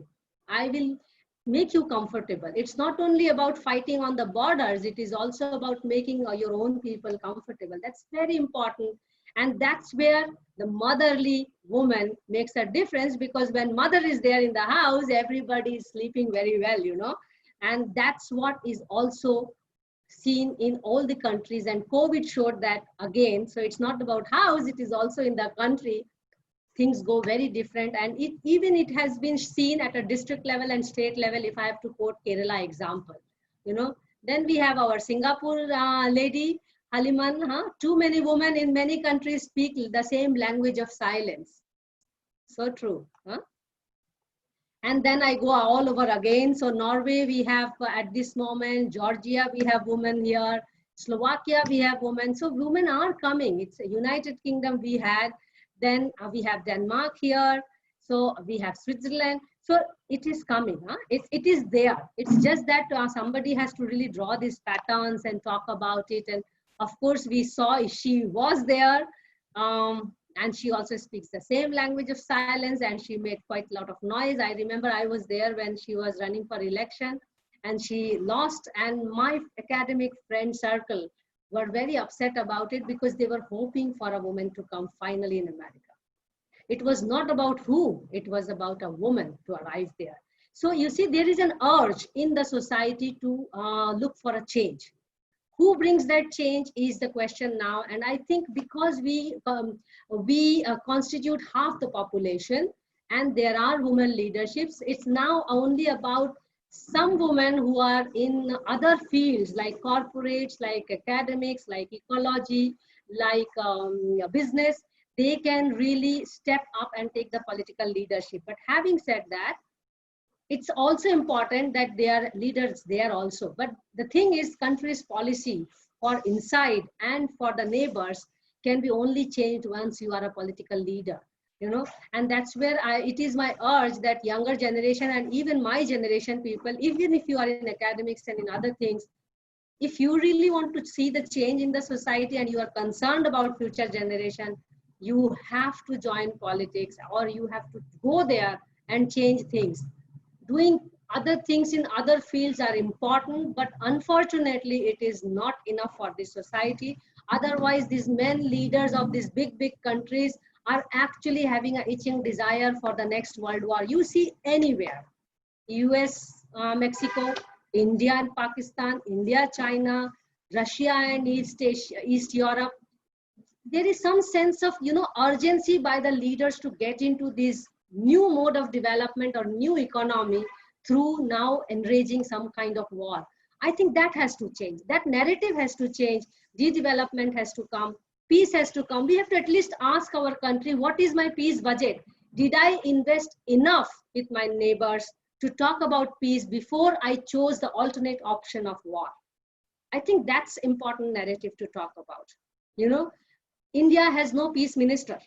I will make you comfortable. It's not only about fighting on the borders, it is also about making your own people comfortable. That's very important. And that's where the motherly woman makes a difference, because when mother is there in the house, everybody is sleeping very well, you know. And that's what is also seen in all the countries, and COVID showed that again. So it's not about house, it is also in the country. Things go very different, and it has been seen at a district level and state level, if I have to quote Kerala example, you know. Then we have our Singapore lady, Haliman. Too many women in many countries speak the same language of silence. So true. And then I go all over again. So Norway, we have at this moment, Georgia, we have women here. Slovakia, we have women. So women are coming. It's a United Kingdom we had. Then we have Denmark here. So we have Switzerland. So it is coming. Huh? It is there. It's just that somebody has to really draw these patterns and talk about it. And of course, we saw she was there. And she also speaks the same language of silence, and she made quite a lot of noise. I remember I was there when she was running for election and she lost, and my academic friend circle were very upset about it because they were hoping for a woman to come finally in America. It was not about who, it was about a woman to arrive there. So you see, there is an urge in the society to look for a change. Who brings that change is the question now. And I think because we constitute half the population and there are women leaderships, it's now only about some women who are in other fields like corporates, like academics, like ecology, like business. They can really step up and take the political leadership. But having said that, it's also important that there are leaders there also. But the thing is, country's policy for inside and for the neighbors can be only changed once you are a political leader, you know. And that's where it is my urge that younger generation and even my generation people, even if you are in academics and in other things, if you really want to see the change in the society and you are concerned about future generation, you have to join politics, or you have to go there and change things. Doing other things in other fields are important, but unfortunately it is not enough for this society. Otherwise, these men leaders of these big countries are actually having an itching desire for the next world war. You see anywhere, US, Mexico, India and Pakistan, India, China, Russia and East Asia, East Europe. There is some sense of, you know, urgency by the leaders to get into this new mode of development or new economy through now enraging some kind of war. I think that has to change. That narrative has to change. De-development has to come. Peace has to come. We have to at least ask our country, what is my peace budget? Did I invest enough with my neighbors to talk about peace before I chose the alternate option of war? I think that's important narrative to talk about. You know, India has no peace minister.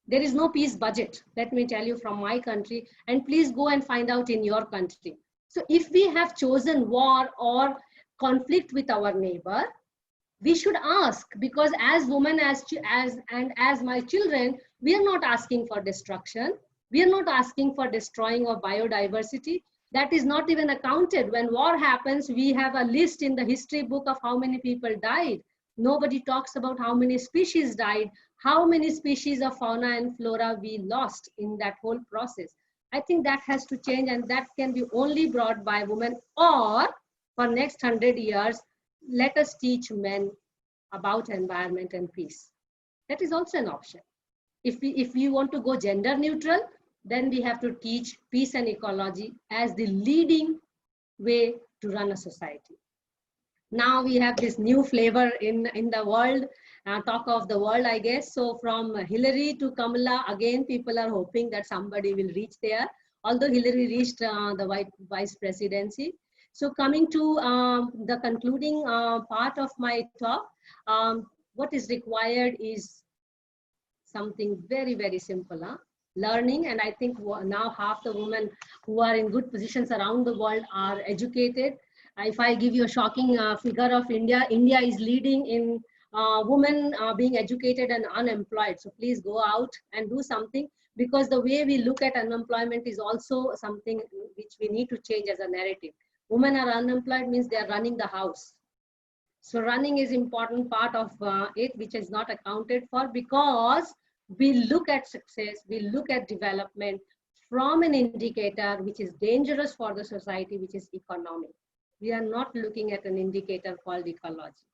There is no peace budget, let me tell you from my country, and please go and find out in your country. So if we have chosen war or conflict with our neighbor, we should ask, because as women, as my children, we are not asking for destruction. We are not asking for destroying of biodiversity. That is not even accounted. When war happens, we have a list in the history book of how many people died. Nobody talks about how many species died, how many species of fauna and flora we lost in that whole process. I think that has to change, and that can be only brought by women, or for next 100 years, let us teach men about environment and peace. That is also an option. If we want to go gender neutral, then we have to teach peace and ecology as the leading way to run a society. Now we have this new flavor in the world, talk of the world, I guess. So from Hillary to Kamala, again, people are hoping that somebody will reach there, although Hillary reached the vice presidency. So coming to the concluding part of my talk, what is required is something very simple, learning. And I think now half the women who are in good positions around the world are educated. If I give you a shocking figure of India, India is leading in women being educated and unemployed. So please go out and do something, because the way we look at unemployment is also something which we need to change as a narrative. Women are unemployed means they are running the house. So running is important part of it, which is not accounted for, because we look at success, we look at development from an indicator which is dangerous for the society, which is economic. We are not looking at an indicator called ecology.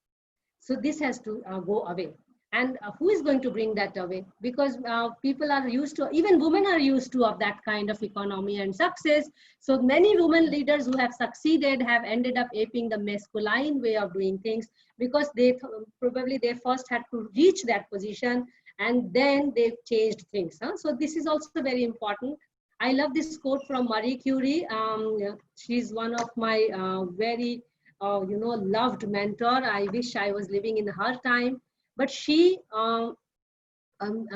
So this has to go away. And who is going to bring that away? Because people are used to, even women are used to of that kind of economy and success. So many women leaders who have succeeded have ended up aping the masculine way of doing things, because they probably they first had to reach that position and then they've changed things. So this is also very important. I love this quote from Marie Curie. She's one of my very loved mentor. I wish I was living in her time, but she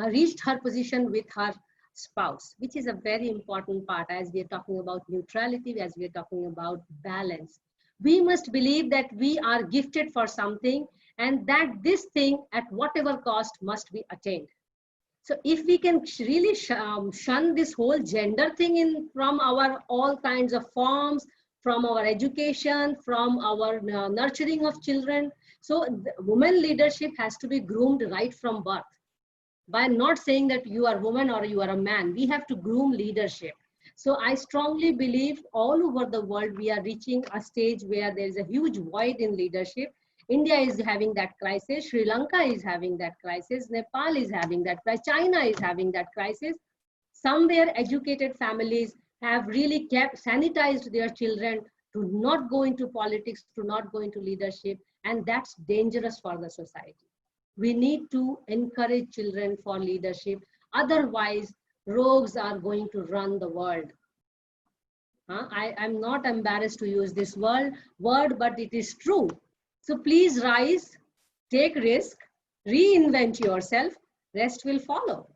reached her position with her spouse, which is a very important part as we are talking about neutrality, as we are talking about balance. We must believe that we are gifted for something and that this thing at whatever cost must be attained. So if we can really shun this whole gender thing from our all kinds of forms, from our education, from our nurturing of children. So women leadership has to be groomed right from birth. By not saying that you are a woman or you are a man, we have to groom leadership. So I strongly believe all over the world, we are reaching a stage where there is a huge void in leadership. India is having that crisis. Sri Lanka is having that crisis. Nepal is having that crisis. China is having that crisis. Somewhere educated families have really sanitized their children to not go into politics, to not go into leadership. And that's dangerous for the society. We need to encourage children for leadership. Otherwise, rogues are going to run the world. I'm not embarrassed to use this word, but it is true. So please rise, take risk, reinvent yourself, rest will follow.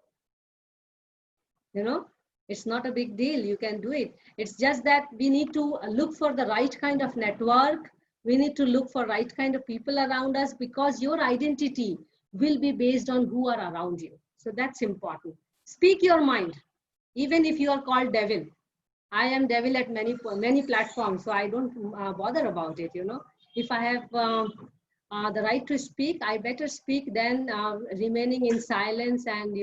It's not a big deal, you can do it. It's just that we need to look for the right kind of network. We need to look for right kind of people around us, because your identity will be based on who are around you. So that's important. Speak your mind, even if you are called devil. I am devil at many platforms, so I don't bother about it. If I have the right to speak, I better speak than remaining in silence and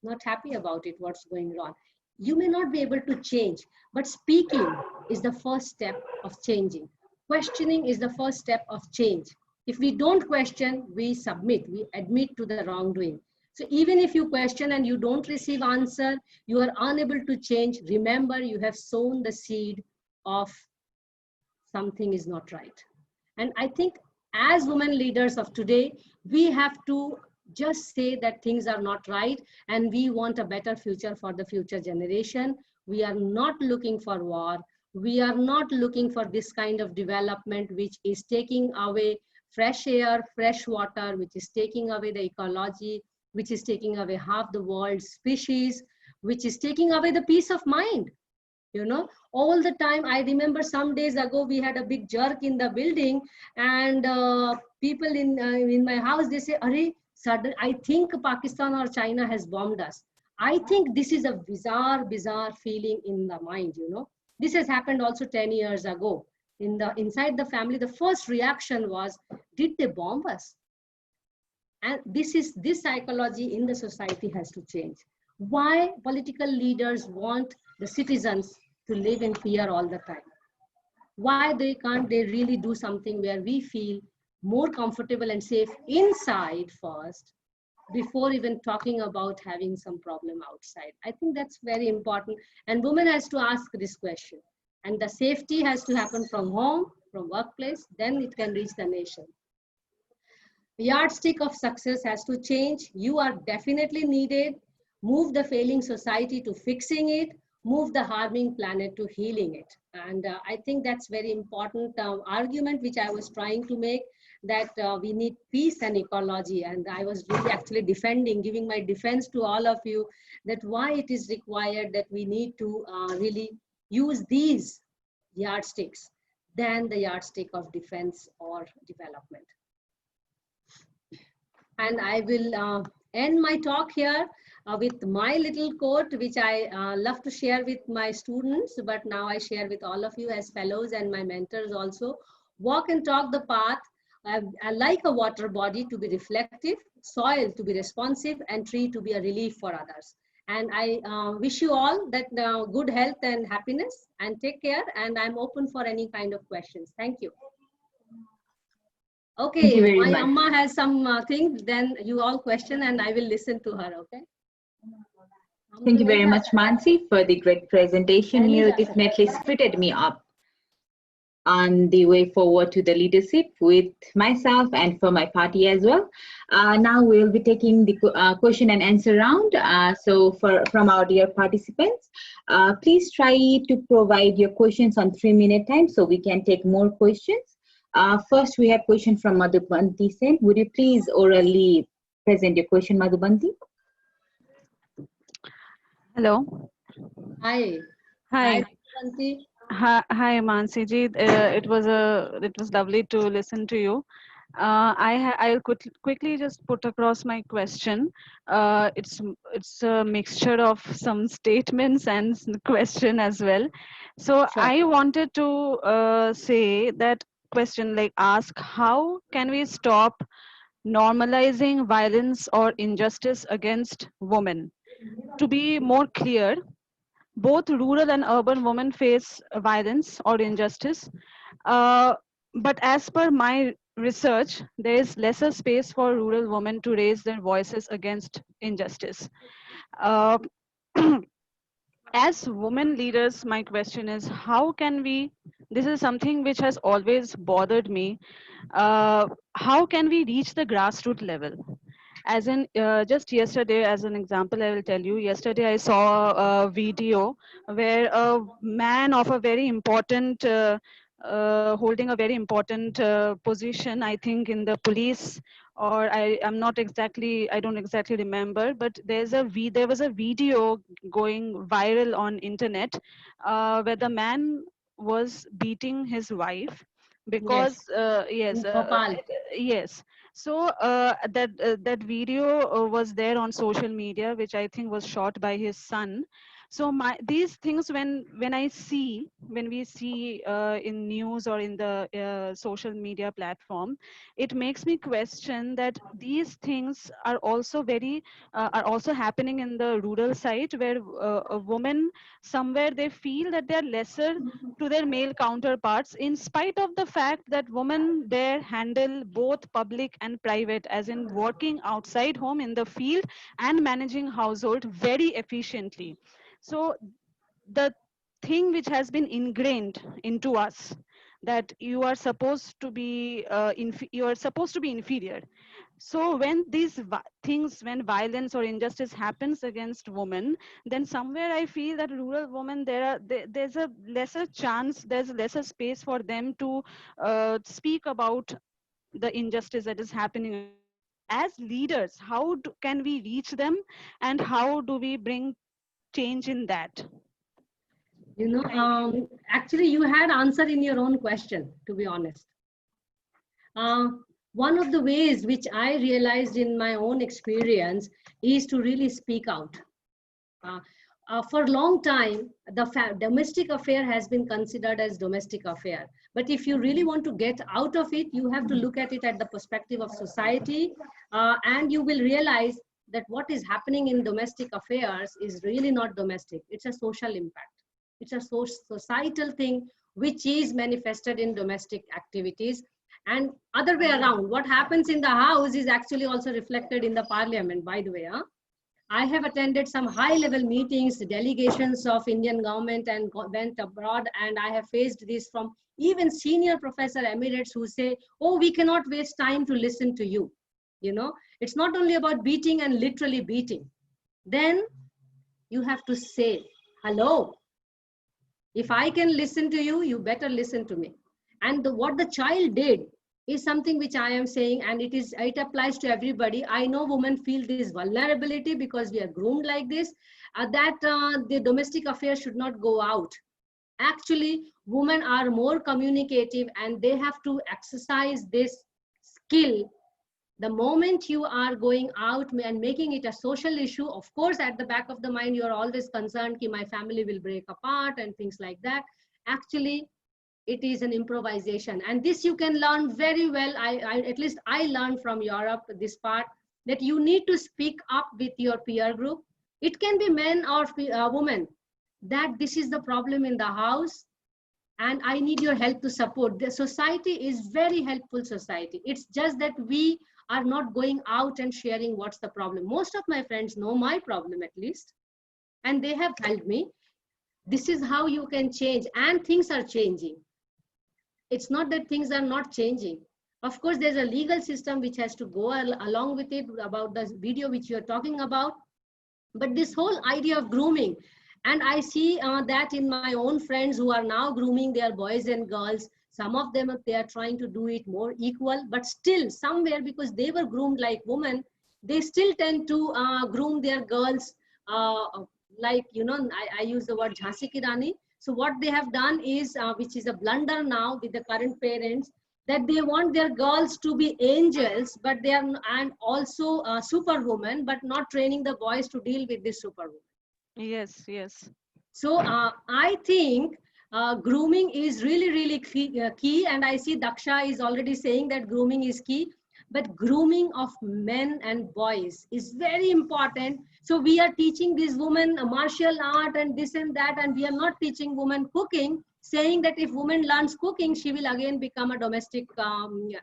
not happy about it, what's going on. You may not be able to change, but speaking is the first step of changing. Questioning is the first step of change. If we don't question, we submit, we admit to the wrongdoing. So even if you question and you don't receive answer, you are unable to change. Remember, you have sown the seed of something is not right. And I think as women leaders of today, we have to just say that things are not right and we want a better future for the future generation. We are not looking for war. We are not looking for this kind of development which is taking away fresh air, fresh water, which is taking away the ecology, which is taking away half the world's species, which is taking away the peace of mind. All the time. I remember some days ago, we had a big jerk in the building, and people in my house, they say, "Arey, sudden, I think Pakistan or China has bombed us." I think this is a bizarre feeling in the mind. This has happened also 10 years ago. Inside the family, the first reaction was, did they bomb us? And this psychology in the society has to change. Why political leaders want the citizens to live in fear all the time? Why can't they really do something where we feel more comfortable and safe inside first, before even talking about having some problem outside? I think that's very important. And women has to ask this question. And the safety has to happen from home, from workplace, then it can reach the nation. The yardstick of success has to change. You are definitely needed. Move the failing society to fixing it. Move the harming planet to healing it. And I think that's very important argument which I was trying to make, that we need peace and ecology. And I was really actually giving my defense to all of you, that why it is required that we need to really use these yardsticks than the yardstick of defense or development. And I will end my talk here with my little quote, which I love to share with my students, but now I share with all of you as fellows and my mentors also. Walk and talk the path. I like a water body to be reflective, soil to be responsive, and tree to be a relief for others. And I wish you all that good health and happiness, and take care. And I'm open for any kind of questions. Thank you. Okay, my Amma has some things, then you all question and I will listen to her, okay? Thank you very much, Mansi, for the great presentation. You definitely spirited me up. on the way forward to the leadership with myself and for my party as well. Now we'll be taking the question and answer round. From our dear participants, please try to provide your questions on 3-minute time so we can take more questions. First, we have question from Madhubanti Sen. Would you please orally present your question, Madhubanti? Hello. Hi. Hi. Santi. Hi, Mansi ji. It was lovely to listen to you. I'll quickly just put across my question. It's a mixture of some statements and question as well. So Sure. I wanted to say that question, like ask how can we stop normalizing violence or injustice against women? To be more clear, both rural and urban women face violence or injustice. Uh, but as per my research, there is lesser space for rural women to raise their voices against injustice. Uh, as women leaders, my question is how can we, this is something which has always bothered me, how can we reach the grassroots level? As in, just yesterday, as an example, I will tell you, yesterday I saw a video where a man of a very important, holding a very important position, I think in the police, or I'm not exactly, I don't exactly remember, but there was a video going viral on internet where the man was beating his wife because In Bhopal. yes, so that video was there on social media, which I think was shot by his son. So these things, when we see in news or in the social media platform, it makes me question that these things are also are also happening in the rural side, where a woman somewhere they feel that they are lesser to their male counterparts, in spite of the fact that women there handle both public and private, as in working outside home in the field and managing household very efficiently. So the thing which has been ingrained into us, that you are supposed to be inferior. So when things, when violence or injustice happens against women, then somewhere I feel that rural women, there's a lesser chance, there's lesser space for them to speak about the injustice that is happening. As leaders, how can we reach them, and how do we bring change in that? You know, Thank you. actually, you had answer in your own question, to be honest. One of the ways which I realized in my own experience is to really speak out. For a long time, the domestic affair has been considered as domestic affair. But if you really want to get out of it, you have to look at it at the perspective of society, and you will realize that what is happening in domestic affairs is really not domestic. It's a social impact. It's a societal thing which is manifested in domestic activities. And other way around, what happens in the house is actually also reflected in the parliament, by the way. Huh? I have attended some high-level meetings, delegations of Indian government, and went abroad, and I have faced this from even senior professor emeritus who say, oh, we cannot waste time to listen to you. You know, it's not only about beating and literally beating. Then you have to say, hello, if I can listen to you, you better listen to me. And what the child did is something which I am saying, and it applies to everybody. I know women feel this vulnerability because we are groomed like this, that the domestic affair should not go out. Actually, women are more communicative, and they have to exercise this skill. The moment you are going out and making it a social issue, of course, at the back of the mind, you're always concerned that my family will break apart and things like that. Actually, it is an improvisation. And this you can learn very well. At least I learned from Europe this part, that you need to speak up with your peer group. It can be men or women, that this is the problem in the house, and I need your help to support. The society is very helpful society. It's just that we are not going out and sharing what's the problem. Most of my friends know my problem at least, and they have helped me. This is how you can change, and things are changing. It's not that things are not changing. Of course, there's a legal system which has to go along with it, about the video which you're talking about. But this whole idea of grooming, and I see that in my own friends who are now grooming their boys and girls. Some of them, they are trying to do it more equal, but still somewhere, because they were groomed like women, they still tend to groom their girls like, I use the word Jhansi Ki Rani. So what they have done is, which is a blunder now with the current parents, that they want their girls to be angels, but they are, and also superwoman, but not training the boys to deal with this superwoman. Yes, yes. So I think grooming is really, really key. And I see Daksha is already saying that grooming is key. But grooming of men and boys is very important. So we are teaching these women martial art and this and that, and we are not teaching women cooking, saying that if woman learns cooking, she will again become a domestic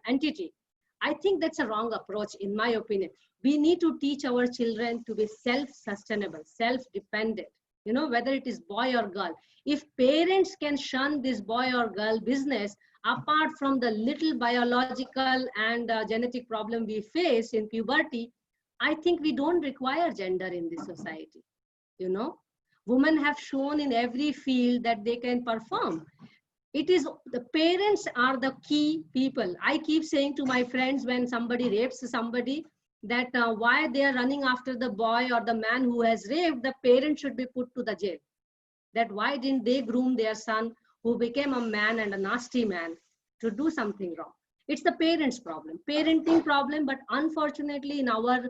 entity. I think that's a wrong approach, in my opinion. We need to teach our children to be self-sustainable, self-dependent, whether it is boy or girl. If parents can shun this boy or girl business, apart from the little biological and genetic problem we face in puberty, I think we don't require gender in this society. Women have shown in every field that they can perform. It is the parents are the key people. I keep saying to my friends, when somebody rapes somebody, that why they are running after the boy or the man who has raped, the parent should be put to the jail. That why didn't they groom their son, who became a man and a nasty man, to do something wrong? It's the parents' problem, parenting problem. But unfortunately, in our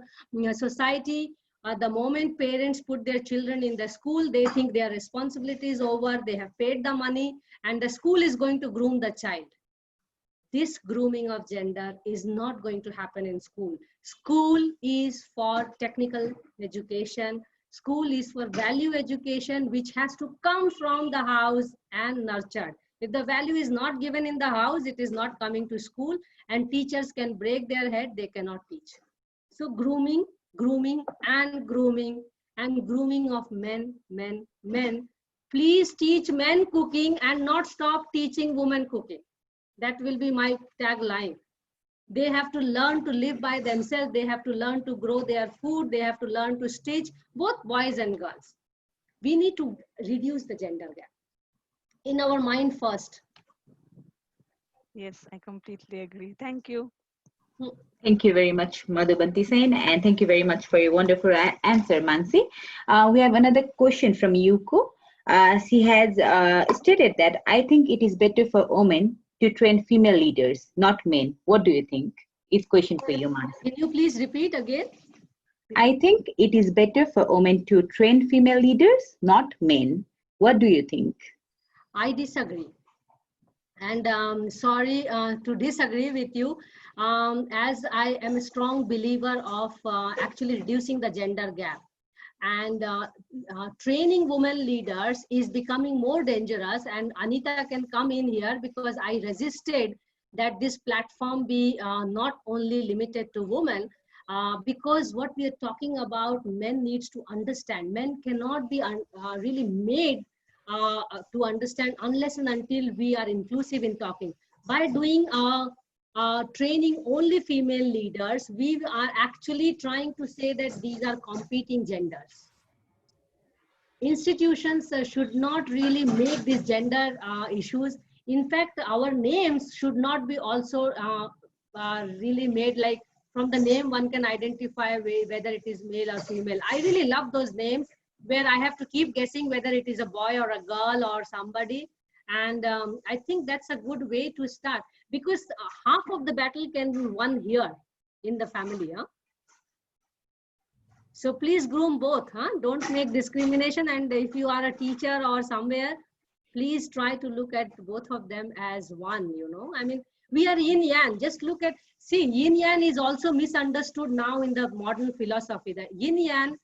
society, the moment parents put their children in the school, they think their responsibility is over, they have paid the money, and the school is going to groom the child. This grooming of gender is not going to happen in school. School is for technical education. School is for value education, which has to come from the house and nurtured. If the value is not given in the house, it is not coming to school, and teachers can break their head, they cannot teach. So grooming, and grooming of men. Please teach men cooking and not stop teaching women cooking. That will be my tagline. They have to learn to live by themselves. They have to learn to grow their food. They have to learn to stitch, both boys and girls. We need to reduce the gender gap in our mind first. Yes, I completely agree. Thank you. Thank you very much, Madhubanti Sen, and thank you very much for your wonderful answer, Mansi. We have another question from Yuko. She has stated that I think it is better for women to train female leaders, not men. What do you think? It's a question for you, Mansi. Can you please repeat again? I think it is better for women to train female leaders, not men. What do you think? I disagree. And sorry to disagree with you, as I am a strong believer of actually reducing the gender gap. And training women leaders is becoming more dangerous. And Anita can come in here, because I resisted that this platform be not only limited to women, because what we are talking about, men needs to understand. Men cannot be really made to understand unless and until we are inclusive in talking. By doing training only female leaders, we are actually trying to say that these are competing genders. Institutions should not really make these gender issues. In fact, our names should not be also really made like, from the name one can identify whether it is male or female. I really love those names where I have to keep guessing whether it is a boy or a girl or somebody. And I think that's a good way to start, because half of the battle can be won here in the family. So please groom both. Don't make discrimination. And if you are a teacher or somewhere, please try to look at both of them as one. I mean, we are yin yang. Just look at, see, yin yang is also misunderstood now in the modern philosophy. The yin yang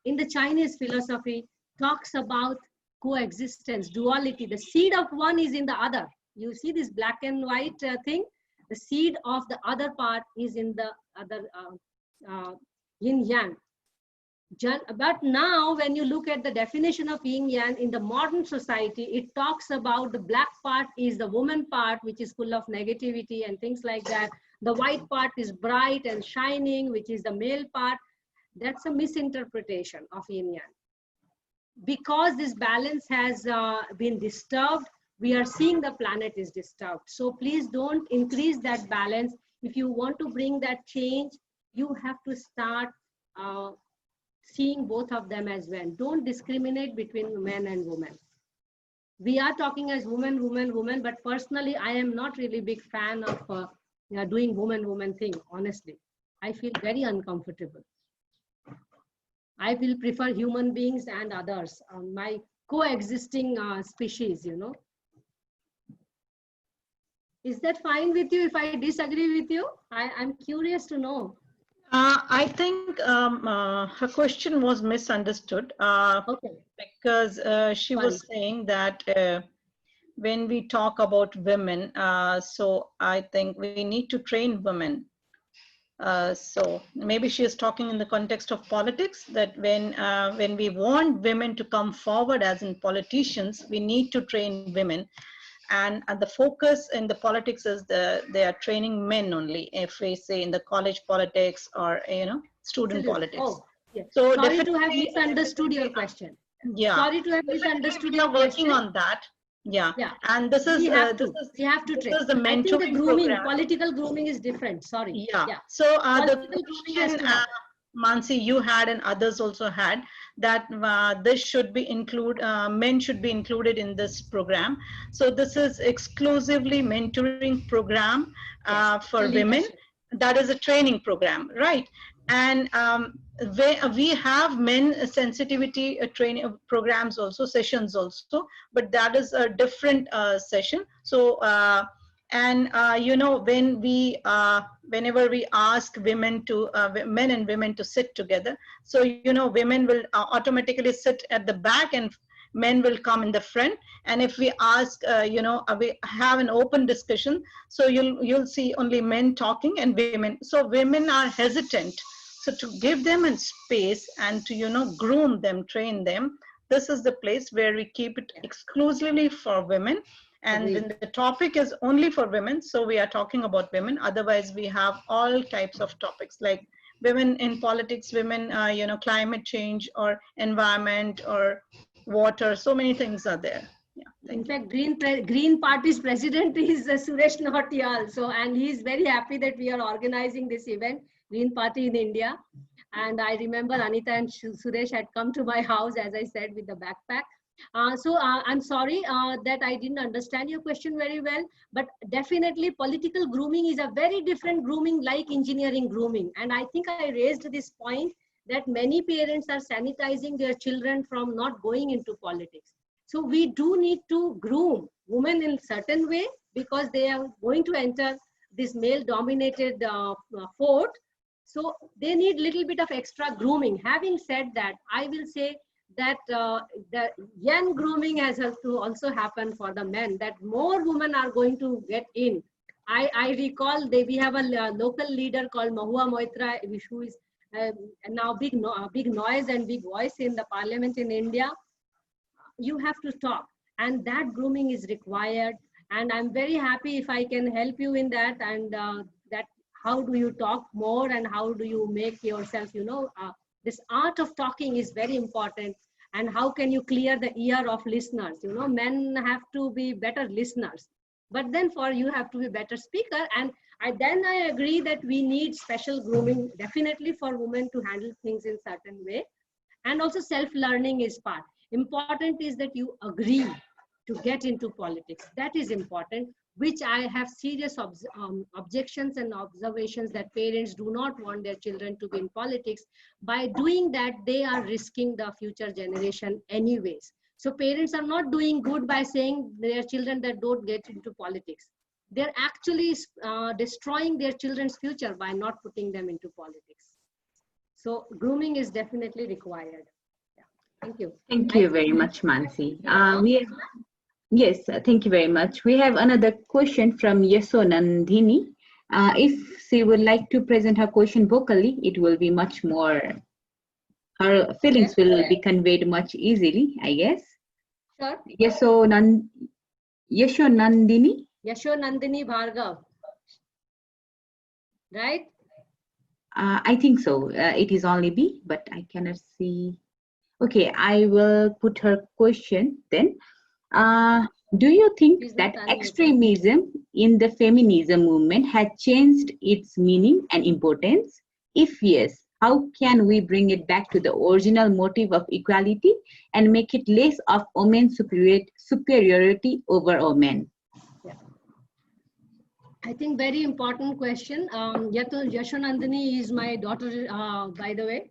in the Chinese philosophy talks about coexistence, duality. The seed of one is in the other. You see this black and white thing? The seed of the other part is in the other yin yang. But now when you look at the definition of yin yang in the modern society, it talks about the black part is the woman part, which is full of negativity and things like that. The white part is bright and shining, which is the male part. That's a misinterpretation of yin yang. Because this balance has been disturbed, we are seeing the planet is disturbed. So please don't increase that balance. If you want to bring that change, you have to start seeing both of them as well. Don't discriminate between men and women. We are talking as woman, woman, woman, but personally, I am not really big fan of doing woman, woman thing, honestly. I feel very uncomfortable. I will prefer human beings and others, my coexisting species, you know. Is that fine with you if I disagree with you? I'm curious to know. I think her question was misunderstood Okay. because she was saying that when we talk about women, so I think we need to train women. So maybe she is talking in the context of politics, that when we want women to come forward as in politicians, we need to train women. And the focus in the politics is they are training men only, if we say in the college politics or, you know, student politics. Oh, yeah. So sorry to have misunderstood your question. Yeah. Sorry to have misunderstood your question. question. On that. Yeah. Yeah. And this is we have to train. Is the mentoring I think the grooming, program. Political grooming is different. Sorry. Yeah. So the question, Mansi, you had and others also had, that this should be men should be included in this program. So this is exclusively mentoring program for women. That is a training program, right? And we have men sensitivity training programs also, sessions also, but that is a different session. So you know, when we whenever we ask women to men and women to sit together, so you know, women will automatically sit at the back and men will come in the front. And if we ask you know, we have an open discussion, so you'll see only men talking and women. So women are hesitant. So to give them a space and to, you know, groom them, train them, this is the place where we keep it exclusively for women. And when the topic is only for women, so we are talking about women. Otherwise, we have all types of topics like women in politics, women, you know, climate change or environment or water. So many things are there. Yeah. In fact, Green Party's president is Suresh Nautiyal. So, and he's very happy that we are organizing this event, Green Party in India. And I remember Anita and Suresh had come to my house, as I said, with the backpack. I'm sorry that I didn't understand your question very well, but definitely political grooming is a very different grooming, like engineering grooming. And I think I raised this point that many parents are sanitizing their children from not going into politics. So we do need to groom women in a certain way because they are going to enter this male-dominated fort. So they need little bit of extra grooming. Having said that, I will say that the young grooming has to also happen for the men, that more women are going to get in. I recall we have a local leader called Mahua Moitra, who is now big noise and big voice in the parliament in India. You have to talk, and that grooming is required. And I'm very happy if I can help you in that. And that how do you talk more and how do you make yourself, you know, this art of talking is very important. And how can you clear the ear of listeners? You know, men have to be better listeners, but then for you have to be better speaker. And I agree that we need special grooming definitely for women to handle things in certain way. And also self-learning is part. Important is that you agree to get into politics. That is important, which I have serious objections and observations that parents do not want their children to be in politics. By doing that, they are risking the future generation anyways. So parents are not doing good by saying their children that don't get into politics. They're actually destroying their children's future by not putting them into politics. So grooming is definitely required. Yeah. Thank you. Thank you very much, Mansi. Yes, thank you very much. We have another question from Yasonandini. If she would like to present her question vocally, it will be much more her feelings will be conveyed much easily, I guess. Sure. Yashonandini. Yashonandini Bhargav. Right? I think so. It is only B, but I cannot see. Okay, I will put her question then. Do you think She's that not unmuted. extremism in the feminism movement has changed its meaning and importance? If yes, how can we bring it back to the original motive of equality and make it less of women's superiority over men? I think very important question. Yashonandini is my daughter, by the way.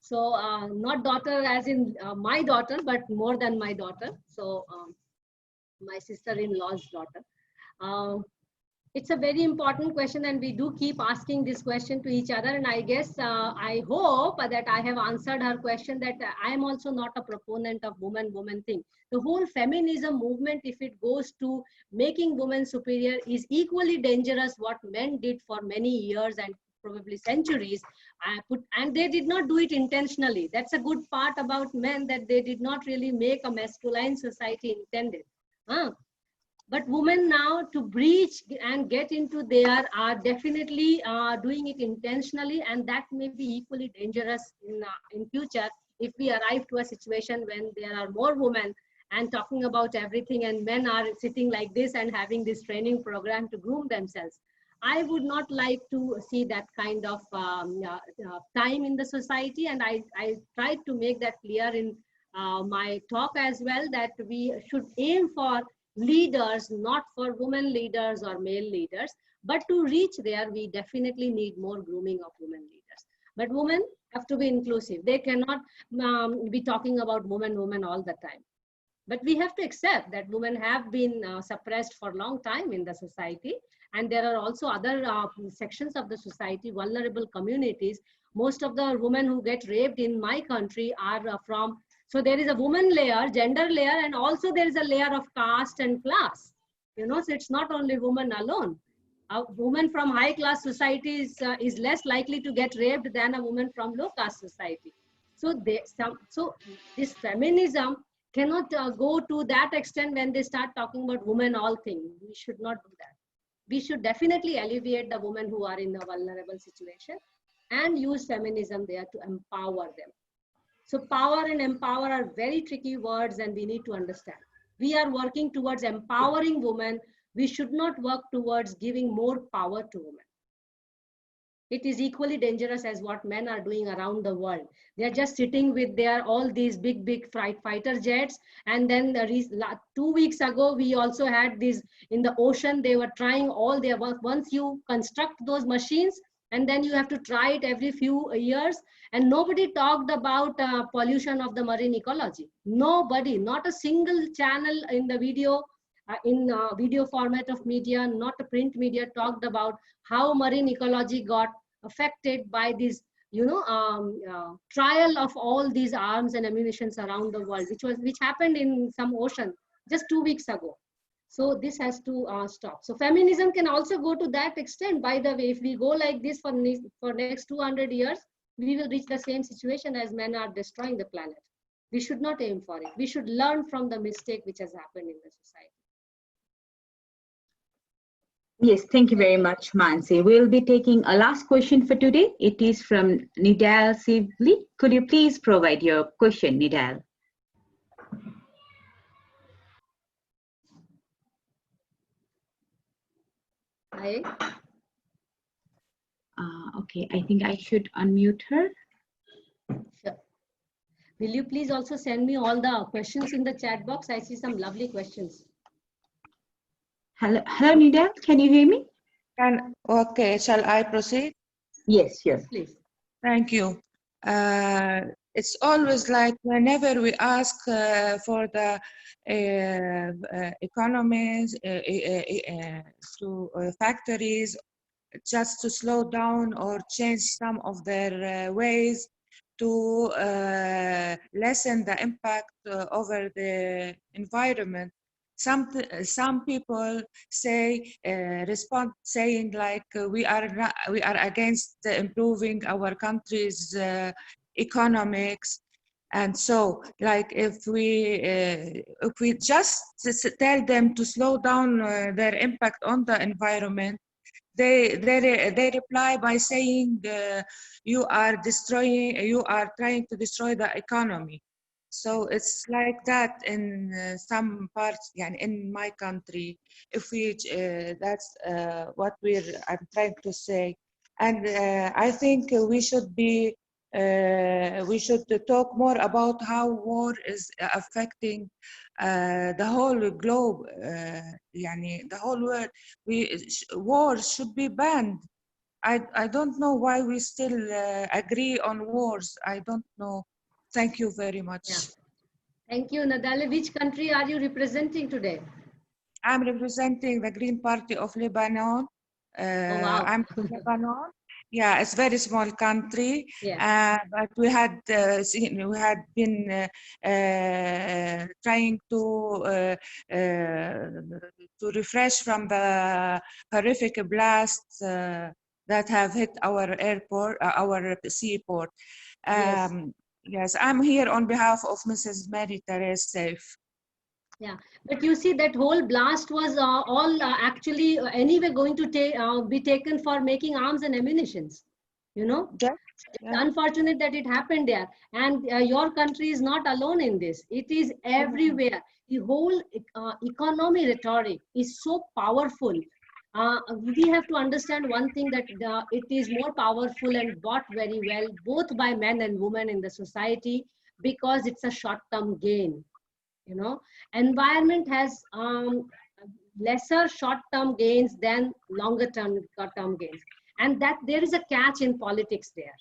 So not daughter as in my daughter, but more than my daughter. So my sister-in-law's daughter. It's a very important question, and we do keep asking this question to each other. And I guess I hope that I have answered her question, that I am also not a proponent of woman thing. The whole feminism movement, if it goes to making women superior, is equally dangerous what men did for many years and probably centuries. And they did not do it intentionally. That's a good part about men, that they did not really make a masculine society intended. But women now, to breach and get into there, are definitely doing it intentionally, and that may be equally dangerous in future if we arrive to a situation when there are more women and talking about everything, and men are sitting like this and having this training program to groom themselves. I would not like to see that kind of time in the society, and I tried to make that clear in my talk as well, that we should aim for leaders, not for women leaders or male leaders, but to reach there, we definitely need more grooming of women leaders. But women have to be inclusive. They cannot be talking about women all the time. But we have to accept that women have been suppressed for a long time in the society. And there are also other sections of the society, vulnerable communities. Most of the women who get raped in my country are from, so there is a woman layer, gender layer, and also there is a layer of caste and class. So it's not only women alone. A woman from high class society is less likely to get raped than a woman from low caste society. So this feminism cannot go to that extent when they start talking about women all things. We should not do that. We should definitely alleviate the women who are in a vulnerable situation and use feminism there to empower them. So power and empower are very tricky words, and we need to understand. We are working towards empowering women. We should not work towards giving more power to women. It is equally dangerous as what men are doing around the world. They are just sitting with all these big fighter jets. And then 2 weeks ago, we also had this in the ocean. They were trying once you construct those machines, and then you have to try it every few years. And nobody talked about pollution of the marine ecology. Nobody, not a single channel in the video, video format of media, not a print media, talked about how marine ecology got affected by this, trial of all these arms and ammunitions around the world, which happened in some ocean just 2 weeks ago. So this has to stop. So feminism can also go to that extent. By the way, if we go like this for next 200 years, we will reach the same situation as men are destroying the planet. We should not aim for it. We should learn from the mistake which has happened in the society. Yes, thank you very much, Mansi. We'll be taking a last question for today. It is from Nidal Sivli. Could you please provide your question, Nidal? Hi. Okay, I think I should unmute her. Sure. Will you please also send me all the questions in the chat box? I see some lovely questions. Hello, Nidal, can you hear me? Okay, shall I proceed? Yes, sure. Please. Thank you. It's always like whenever we ask for the economies to factories just to slow down or change some of their ways to lessen the impact over the environment. Some people say respond saying like we are against improving our country's economics. And so, like, if we just tell them to slow down their impact on the environment, they reply by saying you are trying to destroy the economy. So it's like that in some parts, yani in my country. If we, that's what I'm trying to say. And I think we should talk more about how war is affecting the whole globe, yani the whole world. Wars should be banned. I don't know why we still agree on wars. I don't know. Thank you very much. Yeah. Thank you, Nadale. Which country are you representing today? I'm representing the Green Party of Lebanon. Oh, wow. I'm from Lebanon. Yeah, it's a very small country, Yeah. but we had been trying to refresh from the horrific blasts that have hit our airport, our seaport. Yes. Yes, I'm here on behalf of Mrs. Mary Therese Saif. Yeah, but you see that whole blast was all actually anyway going to be taken for making arms and ammunitions, you know. Yeah. It's Yeah. unfortunate that it happened there, and your country is not alone in this. It is everywhere. The whole economy rhetoric is so powerful. We have to understand one thing, that it is more powerful and bought very well both by men and women in the society, because it's a short-term gain. You know, environment has lesser short-term gains than longer-term gains, and that there is a catch in politics there,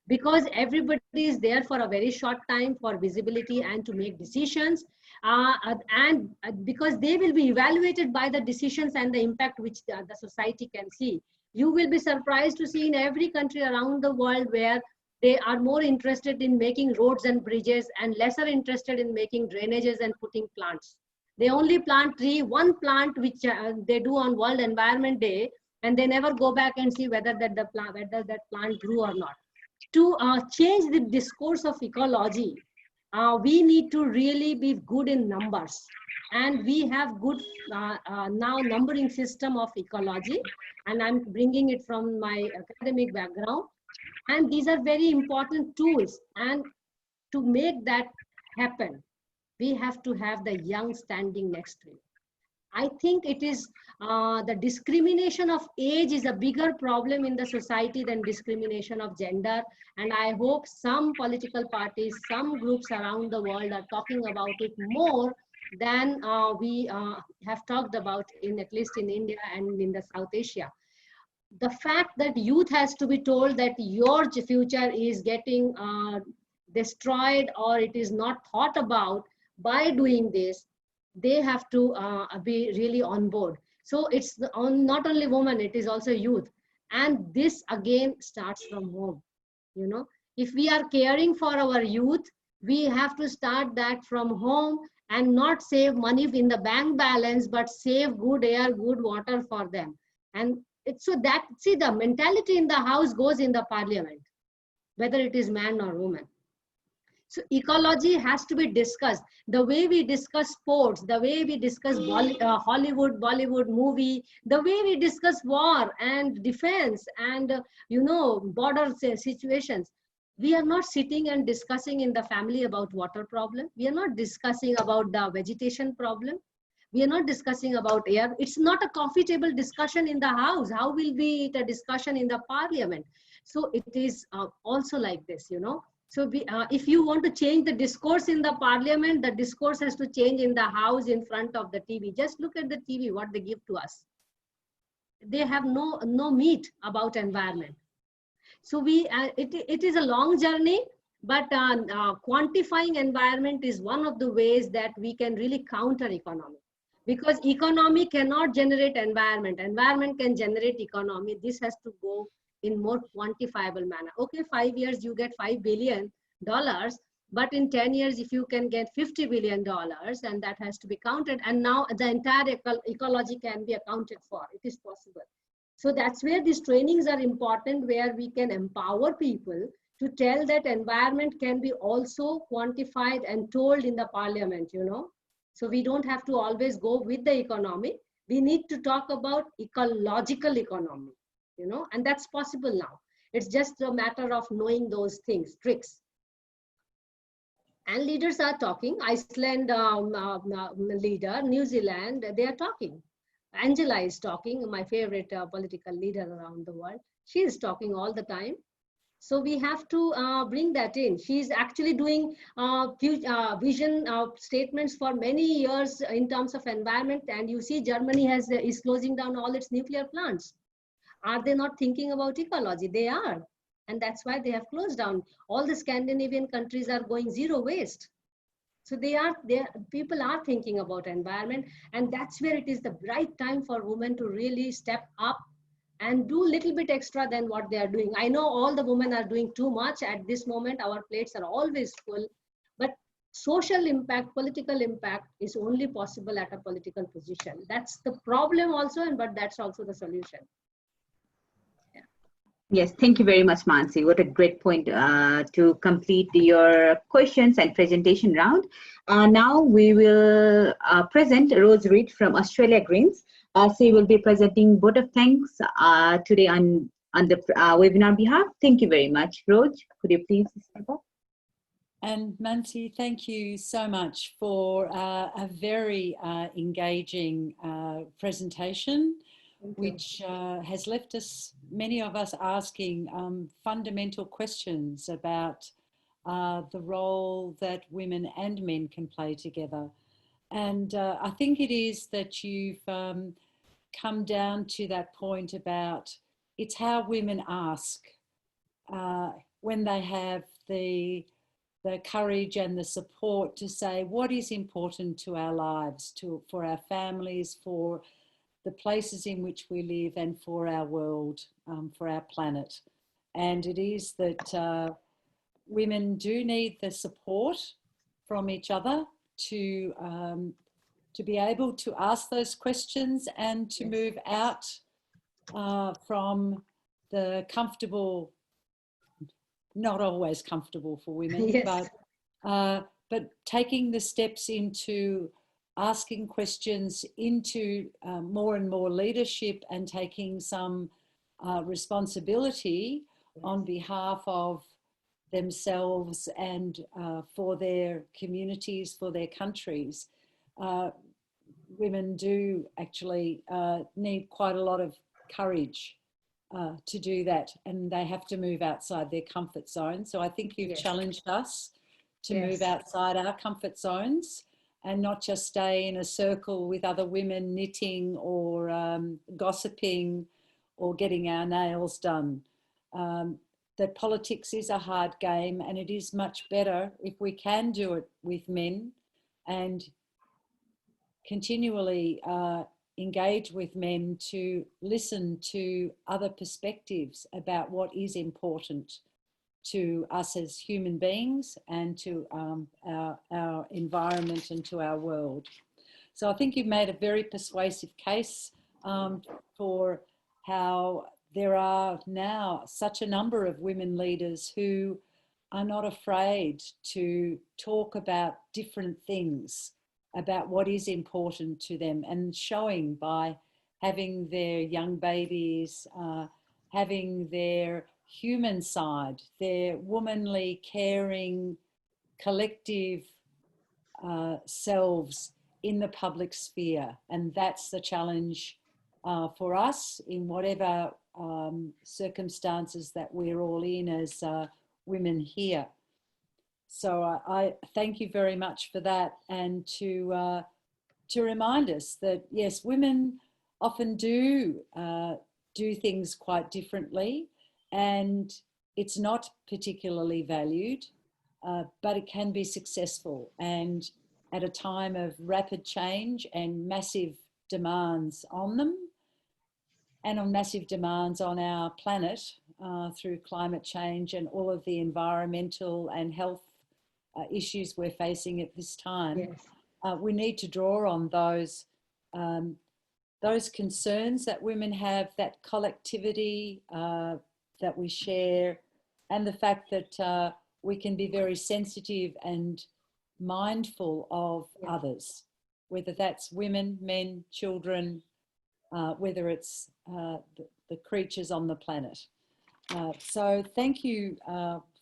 because everybody is there for a very short time for visibility and to make decisions, and because they will be evaluated by the decisions and the impact which the society can see. You will be surprised to see in every country around the world where they are more interested in making roads and bridges and lesser interested in making drainages and putting plants. They only plant one plant which they do on World Environment Day, and they never go back and see whether that plant grew or not. To change the discourse of ecology, we need to really be good in numbers, and we have good now numbering system of ecology, and I'm bringing it from my academic background. And these are very important tools. And to make that happen, we have to have the young standing next to it. I think it is the discrimination of age is a bigger problem in the society than discrimination of gender. And I hope some political parties, some groups around the world are talking about it more than we have talked about, in at least in India and in the South Asia. The fact that youth has to be told that your future is getting destroyed or it is not thought about by doing this, they have to be really on board. So it's not only women, it is also youth. And this again starts from home. You know, if we are caring for our youth, we have to start that from home, and not save money in the bank balance, but save good air, good water for them. And it's so that, see, the mentality in the house goes in the parliament, whether it is man or woman. So ecology has to be discussed. The way we discuss sports, the way we discuss Hollywood, Bollywood movie, the way we discuss war and defense and, border situations. We are not sitting and discussing in the family about water problem. We are not discussing about the vegetation problem. We are not discussing about air. It's not a coffee table discussion in the house. How will be it a discussion in the parliament? So it is also like this, So if you want to change the discourse in the parliament, the discourse has to change in the house in front of the TV. Just look at the TV, what they give to us. They have no meat about environment. So it is a long journey, but quantifying environment is one of the ways that we can really counter economy. Because economy cannot generate environment. Environment can generate economy. This has to go in more quantifiable manner. Okay, 5 years you get $5 billion, but in 10 years, if you can get $50 billion, and that has to be counted, and now the entire ecology can be accounted for. It is possible. So that's where these trainings are important, where we can empower people to tell that environment can be also quantified and told in the parliament, you know. So we don't have to always go with the economy. We need to talk about ecological economy, you know, and that's possible now. It's just a matter of knowing those things, tricks. And leaders are talking. Iceland leader, New Zealand, they are talking. Angela is talking, my favorite political leader around the world. She is talking all the time. So we have to bring that in. She's actually doing vision statements for many years in terms of environment. And you see Germany is closing down all its nuclear plants. Are they not thinking about ecology? They are. And that's why they have closed down. All the Scandinavian countries are going zero waste. So people are thinking about environment. And that's where it is the right time for women to really step up and do a little bit extra than what they are doing. I know all the women are doing too much at this moment. Our plates are always full, but social impact, political impact is only possible at a political position. That's the problem also, but that's also the solution. Yeah. Yes, thank you very much, Mansi. What a great point to complete your questions and presentation round. Now we will present Rose Reid from Australia Greens. She will be presenting vote of thanks today on the webinar behalf. Thank you very much. Rose, could you please step up? And Mansi, thank you so much for a very engaging presentation, which has left many of us asking fundamental questions about the role that women and men can play together. And I think it is that you've come down to that point about it's how women ask when they have the courage and the support to say what is important to our lives, for our families, for the places in which we live, and for our world, for our planet. And it is that women do need the support from each other to be able to ask those questions and to move out from the comfortable, not always comfortable for women, Yes. but taking the steps into asking questions, into more and more leadership, and taking some responsibility on behalf of themselves and for their communities, for their countries. Women do actually need quite a lot of courage to do that, and they have to move outside their comfort zone. So I think you've challenged us to move outside our comfort zones and not just stay in a circle with other women knitting or gossiping or getting our nails done. That politics is a hard game, and it is much better if we can do it with men and continually engage with men to listen to other perspectives about what is important to us as human beings and to our environment and to our world. So I think you've made a very persuasive case for how there are now such a number of women leaders who are not afraid to talk about different things, about what is important to them, and showing by having their young babies, having their human side, their womanly, caring, collective selves in the public sphere. And that's the challenge for us in whatever circumstances that we're all in as women here. So I thank you very much for that, and to remind us that yes, women often do things quite differently, and it's not particularly valued, but it can be successful. And at a time of rapid change and massive demands on them, and on massive demands on our planet through climate change and all of the environmental and health issues we're facing at this time, we need to draw on those concerns that women have, that collectivity that we share, and the fact that we can be very sensitive and mindful of others, whether that's women, men, children, whether it's the creatures on the planet. So thank you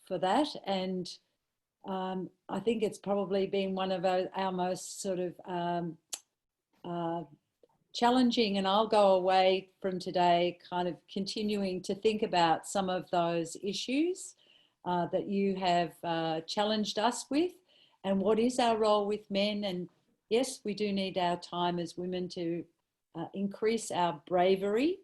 for that. And I think it's probably been one of our most sort of challenging, and I'll go away from today kind of continuing to think about some of those issues that you have challenged us with, and what is our role with men. And yes, we do need our time as women to increase our bravery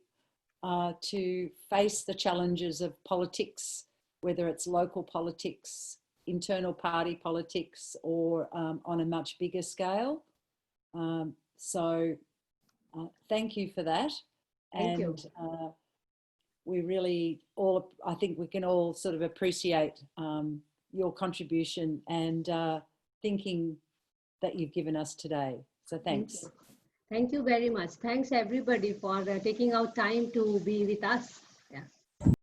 to face the challenges of politics, whether it's local politics, internal party politics, or on a much bigger scale. So thank you for that. Thank you. We really all, I think we can all sort of appreciate your contribution and thinking that you've given us today. So thanks. Thank you very much. Thanks everybody for taking out time to be with us.